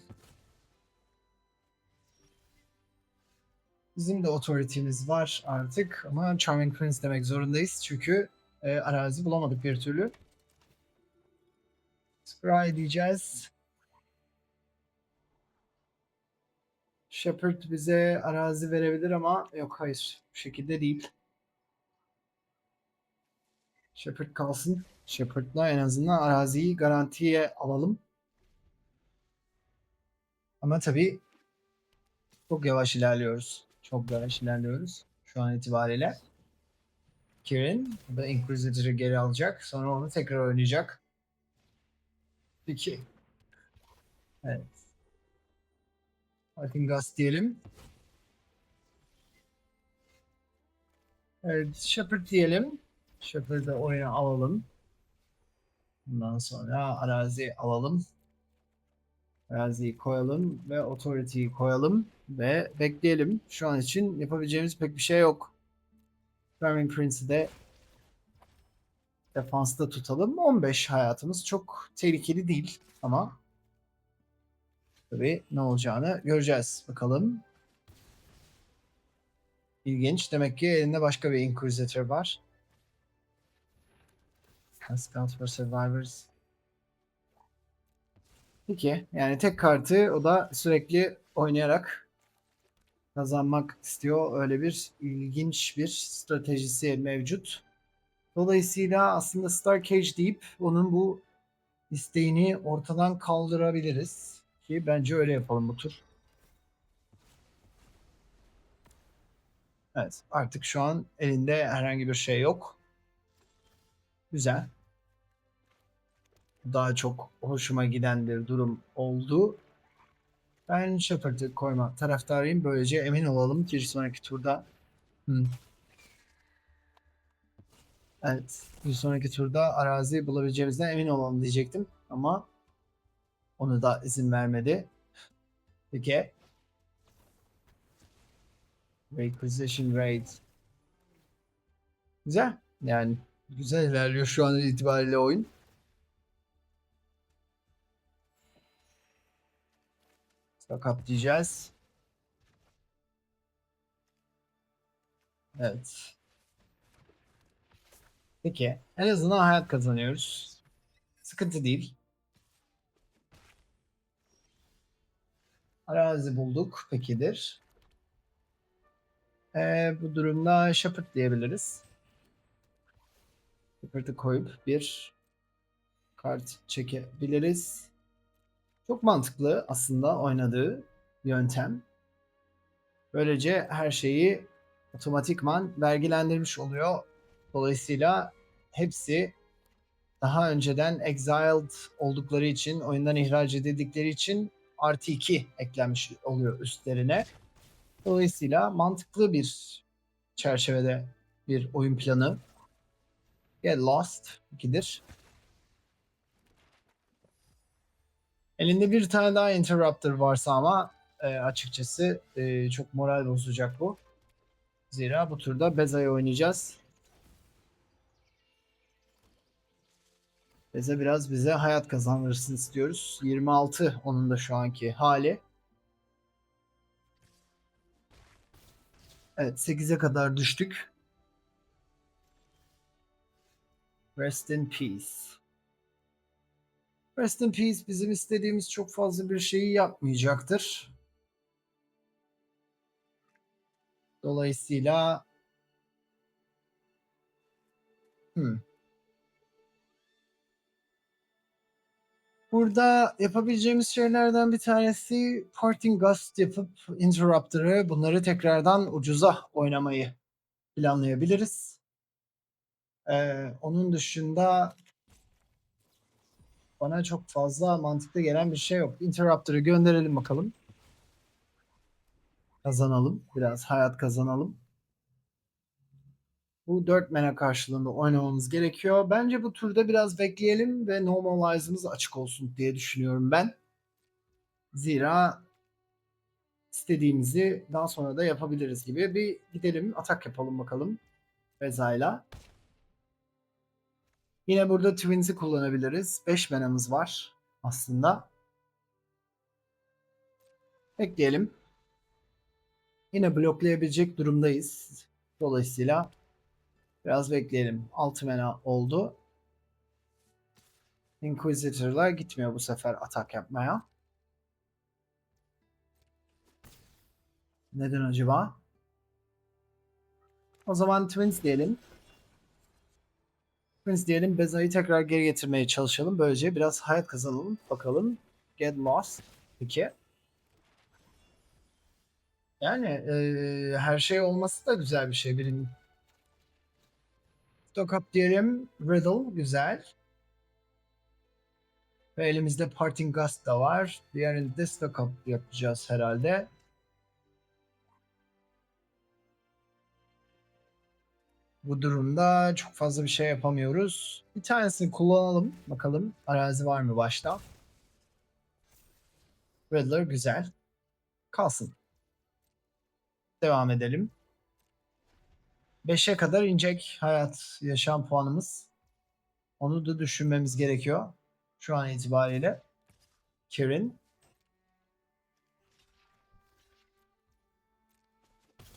Bizim de authority'miz var artık ama Charming Prince demek zorundayız çünkü arazi bulamadık bir türlü. Scry diyeceğiz. Shepherd bize arazi verebilir ama yok, hayır, bu şekilde değil. Shepherd kalsın. Shepherd'la en azından araziyi garantiye alalım. Ama tabii çok yavaş ilerliyoruz. Çok yavaş ilerliyoruz şu an itibariyle. Kirin da Inquisitor'ı geri alacak. Sonra onu tekrar oynayacak. Peki. Evet. Fighting Gust diyelim. Evet, Shepherd diyelim. Shepherd'ı oyuna alalım. Bundan sonra arazi alalım. Araziyi koyalım ve authority'yi koyalım ve bekleyelim. Şu an için yapabileceğimiz pek bir şey yok. Charming Prince'i de defansta tutalım. 15 hayatımız çok tehlikeli değil ama tabii ne olacağını göreceğiz. Bakalım. İlginç. Demek ki elinde başka bir Inquisitor var. Scout for Survivors. Peki. Yani tek kartı o da sürekli oynayarak kazanmak istiyor. Öyle bir ilginç bir stratejisi mevcut. Dolayısıyla aslında Star Cage deyip onun bu isteğini ortadan kaldırabiliriz. Ki bence öyle yapalım bu tur. Evet, artık şu an elinde herhangi bir şey yok. Güzel. Daha çok hoşuma giden bir durum oldu. Ben Shepard'ı koyma taraftarıyım. Böylece emin olalım bir sonraki turda. Evet, bir sonraki turda arazi bulabileceğimizden emin olalım diyecektim. Ama onu da izin vermedi. Peki. Requisition Raid. Güzel. Yani güzel ilerliyor şu an itibariyle oyun. Sakat diyeceğiz. Evet. Peki. En azından hayat kazanıyoruz. Sıkıntı değil. Arazi bulduk. Pekidir. Bu durumda Shepherd diyebiliriz. Shepherd'ı koyup bir kart çekebiliriz. Çok mantıklı aslında oynadığı yöntem. Böylece her şeyi otomatikman vergilendirmiş oluyor. Dolayısıyla hepsi daha önceden exiled oldukları için, oyundan ihraç edildikleri için artı 2 eklenmiş oluyor üstlerine. Dolayısıyla mantıklı bir çerçevede bir oyun planı. Get Lost 2'dir. Elinde bir tane daha Interrupter varsa ama açıkçası çok moral bozacak bu. Zira bu turda Beza'yı oynayacağız. Beza biraz bize hayat kazandırsın istiyoruz. 26 onun da şu anki hali. Evet, 8'e kadar düştük. Rest in peace. Rest in peace bizim istediğimiz çok fazla bir şeyi yapmayacaktır. Dolayısıyla burada yapabileceğimiz şeylerden bir tanesi Parting Gust yapıp Interrupter'ı bunları tekrardan ucuza oynamayı planlayabiliriz. Onun dışında bana çok fazla mantıklı gelen bir şey yok. Interrupter'ı gönderelim bakalım. Kazanalım. Biraz hayat kazanalım. Bu 4 mana karşılığında oynamamız gerekiyor. Bence bu turda biraz bekleyelim ve normalize'ımız açık olsun diye düşünüyorum ben. Zira istediğimizi daha sonra da yapabiliriz gibi. Bir gidelim atak yapalım bakalım. Reza'yla. Yine burada Twins'i kullanabiliriz. 5 manamız var aslında. Bekleyelim. Yine bloklayabilecek durumdayız. Dolayısıyla biraz bekleyelim. 6 mana oldu. Inquisitor'lar gitmiyor bu sefer atak yapmaya. Neden acaba? O zaman Twins diyelim. Twins diyelim. Beza'yı tekrar geri getirmeye çalışalım. Böylece biraz hayat kazanalım. Bakalım. Get Lost. Peki. Yani her şey olması da güzel bir şey. Birinin Stock up diyelim. Riddle. Güzel. Ve elimizde Parting Gust da var. Diğerinde de Stock up yapacağız herhalde. Bu durumda çok fazla bir şey yapamıyoruz. Bir tanesini kullanalım. Bakalım arazi var mı başta? Riddler güzel. Kalsın. Devam edelim. 5'e kadar inecek hayat yaşam puanımız. Onu da düşünmemiz gerekiyor. Şu an itibariyle. Kirin.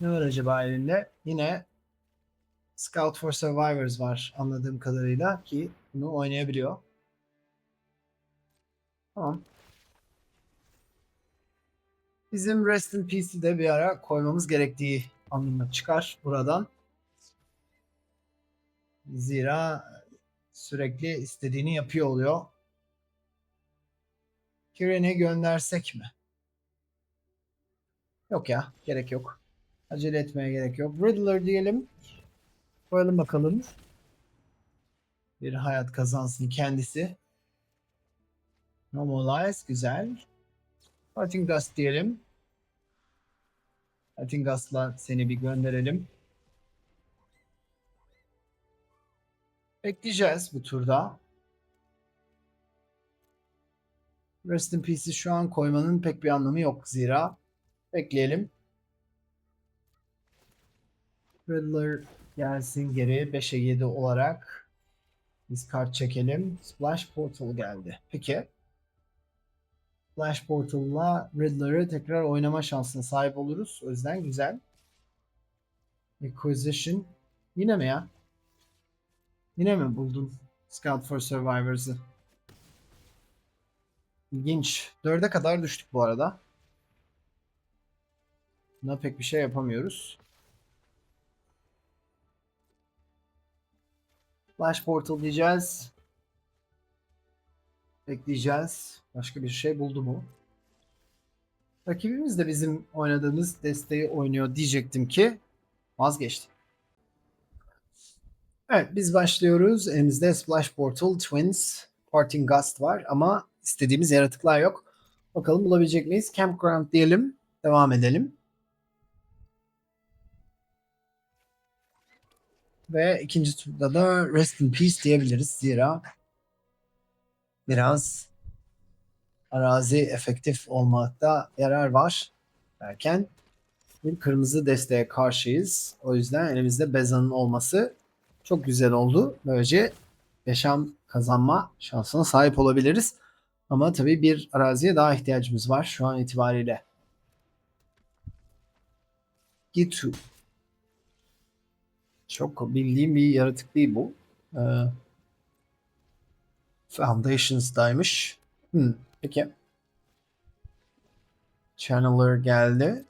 Ne var acaba elinde? Yine Scout for Survivors var anladığım kadarıyla ki bunu oynayabiliyor. Tamam. Bizim Rest in Peace'i de bir ara koymamız gerektiği anlamına çıkar buradan. Zira sürekli istediğini yapıyor oluyor. Kirin'i göndersek mi? Yok ya, gerek yok. Acele etmeye gerek yok. Riddler diyelim. Koyalım bakalım. Bir hayat kazansın kendisi. Normalize güzel. Parting Gust diyelim. Parting Gust'la seni bir gönderelim. Bekleyeceğiz bu turda. Rest in Peace'i şu an koymanın pek bir anlamı yok zira. Bekleyelim. Riddler gelsin geri 5'e 7 olarak. Biz kart çekelim. Splash Portal geldi. Peki. Splash Portal'la Riddler'ı tekrar oynama şansına sahip oluruz. O yüzden güzel. Acquisition. Yine mi ya? Yine mi buldun Scout for Survivors'ı? İlginç. 4'e kadar düştük bu arada. Buna pek bir şey yapamıyoruz. Flash Portal diyeceğiz. Bekleyeceğiz. Başka bir şey buldu mu? Rakibimiz de bizim oynadığımız desteği oynuyor diyecektim ki vazgeçti. Evet, biz başlıyoruz. Elimizde Splash Portal, Twins, Parting Gust var ama istediğimiz yaratıklar yok. Bakalım bulabilecek miyiz? Campground diyelim. Devam edelim. Ve ikinci turda da Rest in Peace diyebiliriz. Zira biraz arazi efektif olmakta yarar var derken bir kırmızı desteğe karşıyız. O yüzden elimizde Beza'nın olması çok güzel oldu. Böylece yaşam kazanma şansına sahip olabiliriz. Ama tabii bir araziye daha ihtiyacımız var şu an itibariyle. Gitu. Çok bildiğim bir yaratık değil bu. Ee, Foundations'daymış. Peki. Channeler geldi.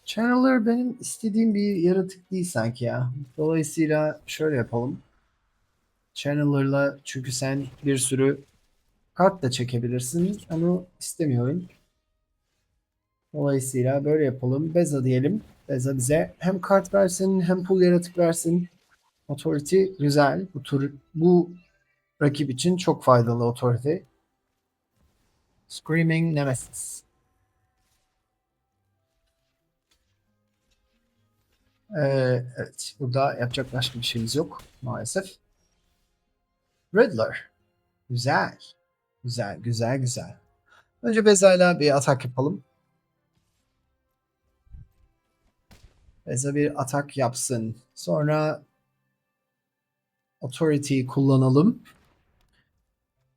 Channeler benim istediğim bir yaratık değil sanki ya. Dolayısıyla şöyle yapalım. Channeler'la çünkü sen bir sürü kart da çekebilirsin. Onu istemiyorum. Dolayısıyla böyle yapalım. Beza diyelim. Beza bize hem kart versin hem pul yaratık versin. Authority güzel. Bu rakip için çok faydalı Authority. Screaming Nemesis. Evet. Burada yapacak başka bir şeyimiz yok maalesef. Riddler. Güzel. Güzel, güzel, güzel. Önce Beza'yla bir atak yapalım. Beza bir atak yapsın. Sonra Authority'yi kullanalım.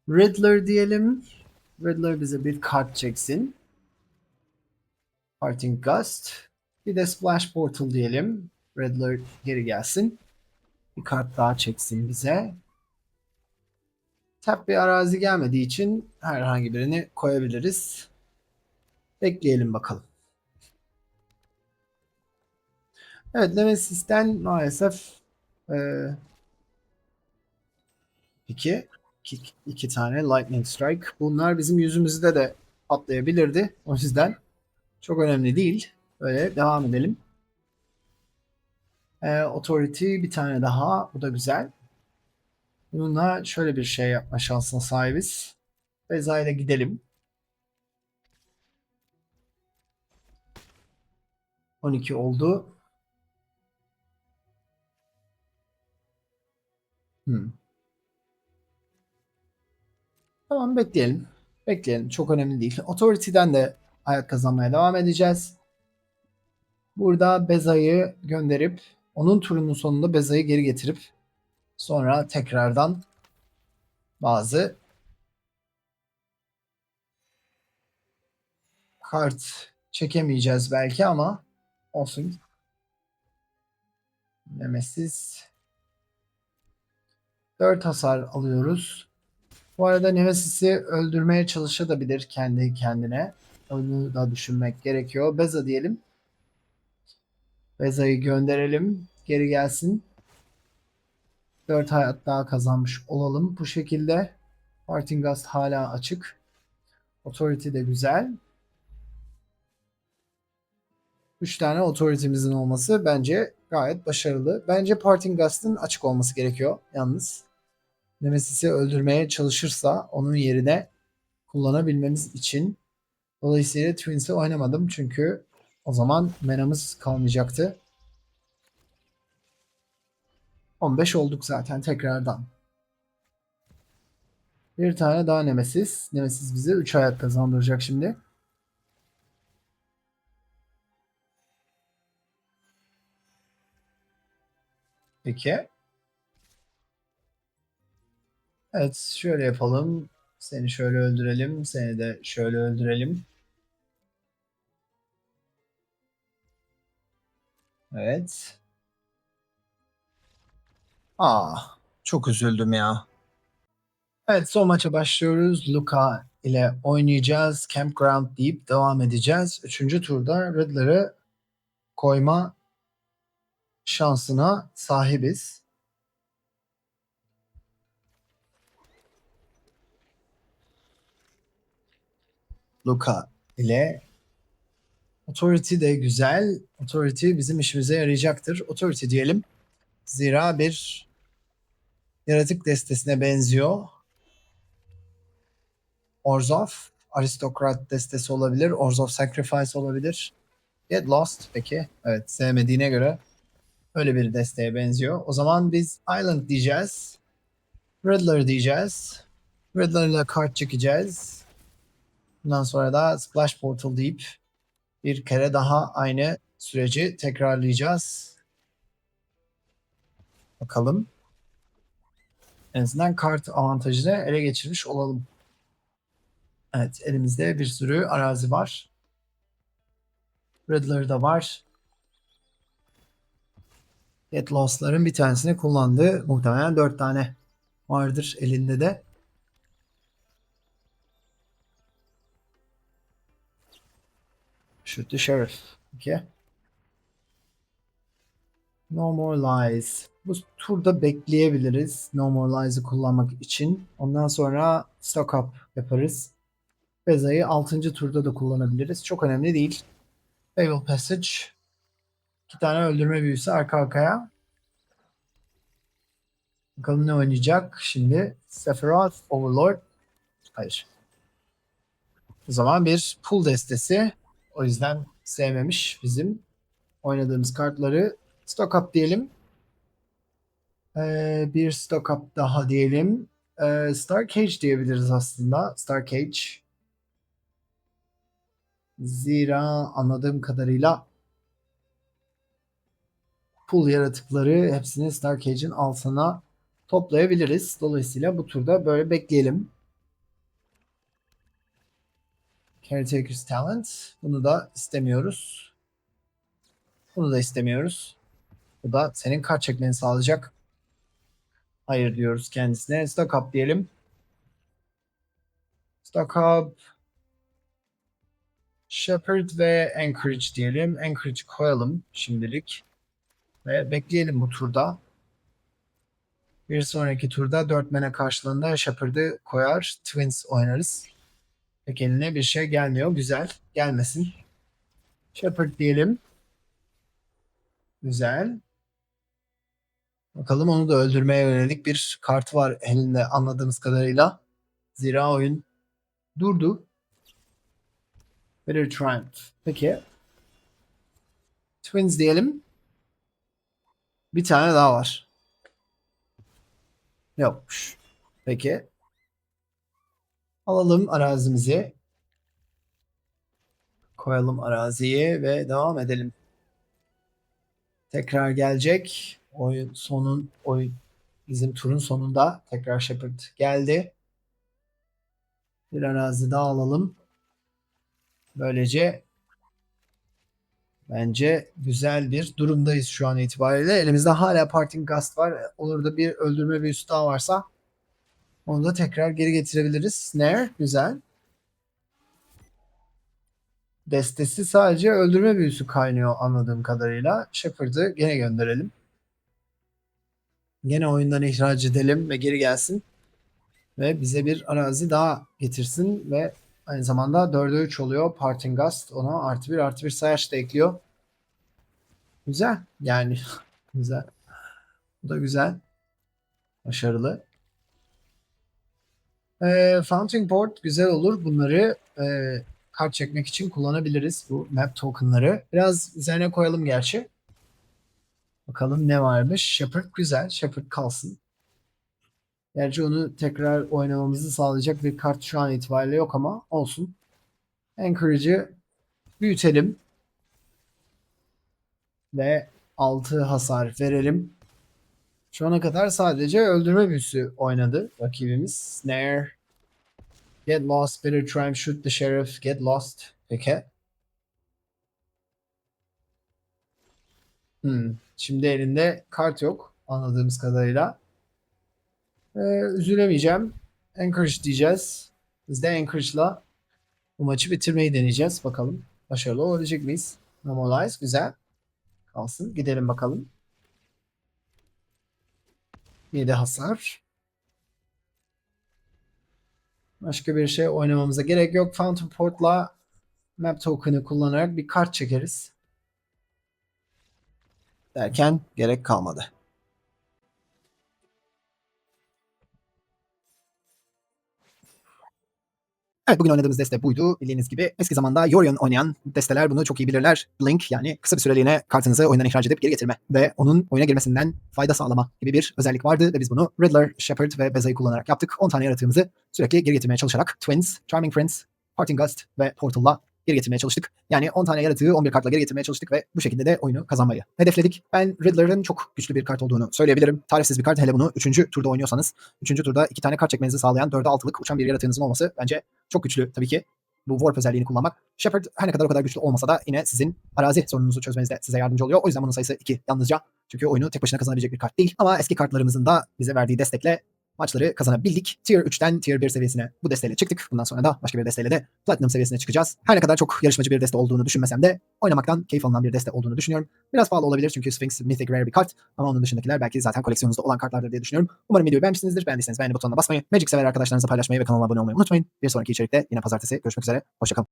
Riddler diyelim. Riddler bize bir kart çeksin. Parting Gust. Bir de Splash Portal diyelim. Riddler geri gelsin. Bir kart daha çeksin bize. Tap bir arazi gelmediği için herhangi birini koyabiliriz. Bekleyelim bakalım. Evet, Nemesis'ten maalesef e, iki tane Lightning Strike. Bunlar bizim yüzümüzde de patlayabilirdi. O yüzden çok önemli değil. Böyle devam edelim. Authority bir tane daha. Bu da güzel. Bununla şöyle bir şey yapma şansına sahibiz. Beza ile gidelim. 12 oldu. Hmm. Tamam, bekleyelim. Bekleyelim. Çok önemli değil. Authority'den de ayak kazanmaya devam edeceğiz. Burada Beza'yı gönderip onun turunun sonunda Beza'yı geri getirip sonra tekrardan bazı kart çekemeyeceğiz belki ama olsun. Nemesis 4 hasar alıyoruz. Bu arada Nemesis'i öldürmeye çalışabilir kendi kendine. Onu da düşünmek gerekiyor. Beza diyelim. Beza'yı gönderelim. Geri gelsin. 4 hayat daha kazanmış olalım. Bu şekilde Partingast hala açık. Authority de güzel. 3 tane authority'mizin olması bence gayet başarılı. Bence Partingast'ın açık olması gerekiyor yalnız. Nemesis'i öldürmeye çalışırsa onun yerine kullanabilmemiz için. Dolayısıyla Twins'i oynamadım çünkü o zaman manamız kalmayacaktı. 15 olduk zaten tekrardan. Bir tane daha Nemesis. Nemesis bize 3 hayat kazandıracak şimdi. Peki. Evet, şöyle yapalım. Seni şöyle öldürelim. Seni de şöyle öldürelim. Evet. Çok üzüldüm ya. Evet, son maça başlıyoruz. Luka ile oynayacağız. Campground deyip devam edeceğiz. Üçüncü turda Riddler'ı koyma şansına sahibiz. Luka ile Authority de güzel. Authority bizim işimize yarayacaktır. Authority diyelim. Zira bir yaratık destesine benziyor. Orzhov Aristokrat destesi olabilir. Orzhov Sacrifice olabilir. Get Lost peki. Evet, sevmediğine göre öyle bir desteğe benziyor. O zaman biz Island diyeceğiz. Riddler diyeceğiz. Riddler ile kart çekeceğiz. Bundan sonra da Splash Portal deyip bir kere daha aynı süreci tekrarlayacağız. Bakalım. En azından kart avantajını ele geçirmiş olalım. Evet, elimizde bir sürü arazi var. Riddler da var. Get Lost'ların bir tanesini kullandı. Muhtemelen 4 tane vardır elinde de. Shoot the Sheriff. Okay. No More Lies. Bu turda bekleyebiliriz No More Lies'ı kullanmak için. Ondan sonra Stock Up yaparız. Beza'yı 6. turda da kullanabiliriz. Çok önemli değil. Fable Passage. 2 tane öldürme büyüsü arka arkaya. Bakalım ne oynayacak şimdi. Sephiroth, Overlord. Hayır. O zaman bir pool destesi. O yüzden sevmemiş bizim oynadığımız kartları. Stock Up diyelim. Bir Stock Up daha diyelim. Star Cage diyebiliriz aslında. Star Cage. Zira anladığım kadarıyla pool yaratıkları hepsini Star Cage'in altına toplayabiliriz. Dolayısıyla bu turda böyle bekleyelim. Caretaker's Talent. Bunu da istemiyoruz. Bunu da istemiyoruz. Bu da senin kart çekmeni sağlayacak. Hayır diyoruz kendisine. Stock Up diyelim. Stock Up. Shepherd ve Anchorage diyelim. Anchorage koyalım şimdilik. Ve bekleyelim bu turda. Bir sonraki turda 4 mana karşılığında Shepherd'ı koyar. Twins oynarız. Pek eline bir şey gelmiyor. Güzel. Gelmesin. Shepherd diyelim. Güzel. Bakalım, onu da öldürmeye yönelik bir kartı var elinde anladığımız kadarıyla. Zira oyun durdu. Bitter Triumph. Peki. Twins diyelim. Bir tane daha var. Yokmuş. Peki. Alalım arazimizi. Koyalım araziyi ve devam edelim. Tekrar gelecek. Oyun bizim turun sonunda tekrar Shepherd geldi. Bir arazi daha alalım. Böylece bence güzel bir durumdayız şu an itibariyle. Elimizde hala Parting Gust var. Olur da bir öldürme büyüsü daha varsa onu da tekrar geri getirebiliriz. Snare güzel. Destesi sadece öldürme büyüsü kaynıyor anladığım kadarıyla. Shepherd'ı gene gönderelim. Gene oyundan ihraç edelim ve geri gelsin. Ve bize bir arazi daha getirsin ve aynı zamanda 4'e 3 oluyor. Parting Gust ona +1/+1 sayaç da ekliyor. Güzel. Yani güzel. Bu da güzel. Başarılı. Fountain Board güzel olur. Bunları kart çekmek için kullanabiliriz. Bu map tokenları. Biraz üzerine koyalım gerçi. Bakalım ne varmış. Shepherd güzel. Shepherd kalsın. Gerçi onu tekrar oynamamızı sağlayacak bir kart şu an itibariyle yok ama olsun. Anchorage'ı büyütelim. Ve 6 hasar verelim. Şu ana kadar sadece öldürme büyüsü oynadı rakibimiz. Snare. Get Lost. Bitter Triumph. Shoot the Sheriff. Get Lost. Peki. Şimdi elinde kart yok anladığımız kadarıyla. Üzülemeyeceğim. Anchorage diyeceğiz. Biz de Anchorage'la bu maçı bitirmeyi deneyeceğiz. Bakalım başarılı olabilecek miyiz? Normalize güzel. Kalsın. Gidelim bakalım. 7 hasar. Başka bir şey oynamamıza gerek yok. Fountain Port'la Map Token'ı kullanarak bir kart çekeriz. Derken gerek kalmadı. Evet, bugün oynadığımız deste buydu. Bildiğiniz gibi eski zamanda Yorion oynayan desteler bunu çok iyi bilirler. Blink, yani kısa bir süreliğine kartınızı oyundan ihraç edip geri getirme ve onun oyuna girmesinden fayda sağlama gibi bir özellik vardı ve biz bunu Riddler, Shepherd ve Beza'yı kullanarak yaptık. 10 tane yaratığımızı sürekli geri getirmeye çalışarak Twins, Charming Prince, Parting Gust ve Portal'la geri getirmeye çalıştık. Yani 10 tane yaratığı 11 kartla geri getirmeye çalıştık ve bu şekilde de oyunu kazanmayı hedefledik. Ben Riddler'ın çok güçlü bir kart olduğunu söyleyebilirim. Tarifsiz bir kart, hele bunu 3. turda oynuyorsanız. 3. turda 2 tane kart çekmenizi sağlayan 4'e 6'lık uçan bir yaratığınızın olması bence çok güçlü tabii ki. Bu Warp özelliğini kullanmak. Shepherd her ne kadar o kadar güçlü olmasa da yine sizin arazi sorununuzu çözmenizde size yardımcı oluyor. O yüzden bunun sayısı 2 yalnızca. Çünkü oyunu tek başına kazanabilecek bir kart değil. Ama eski kartlarımızın da bize verdiği destekle maçları kazanabildik. Tier 3'ten Tier 1 seviyesine bu desteyle çıktık. Bundan sonra da başka bir desteyle de Platinum seviyesine çıkacağız. Her ne kadar çok yarışmacı bir deste olduğunu düşünmesem de oynamaktan keyif alınan bir deste olduğunu düşünüyorum. Biraz pahalı olabilir çünkü Sphinx Mythic Rare bir kart. Ama onun dışındakiler belki zaten koleksiyonunuzda olan kartlardır diye düşünüyorum. Umarım videoyu beğenmişsinizdir. Beğendiyseniz beğeni butonuna basmayı, Magic sever arkadaşlarınızla paylaşmayı ve kanalıma abone olmayı unutmayın. Bir sonraki içerikte yine pazartesi görüşmek üzere. Hoşçakalın.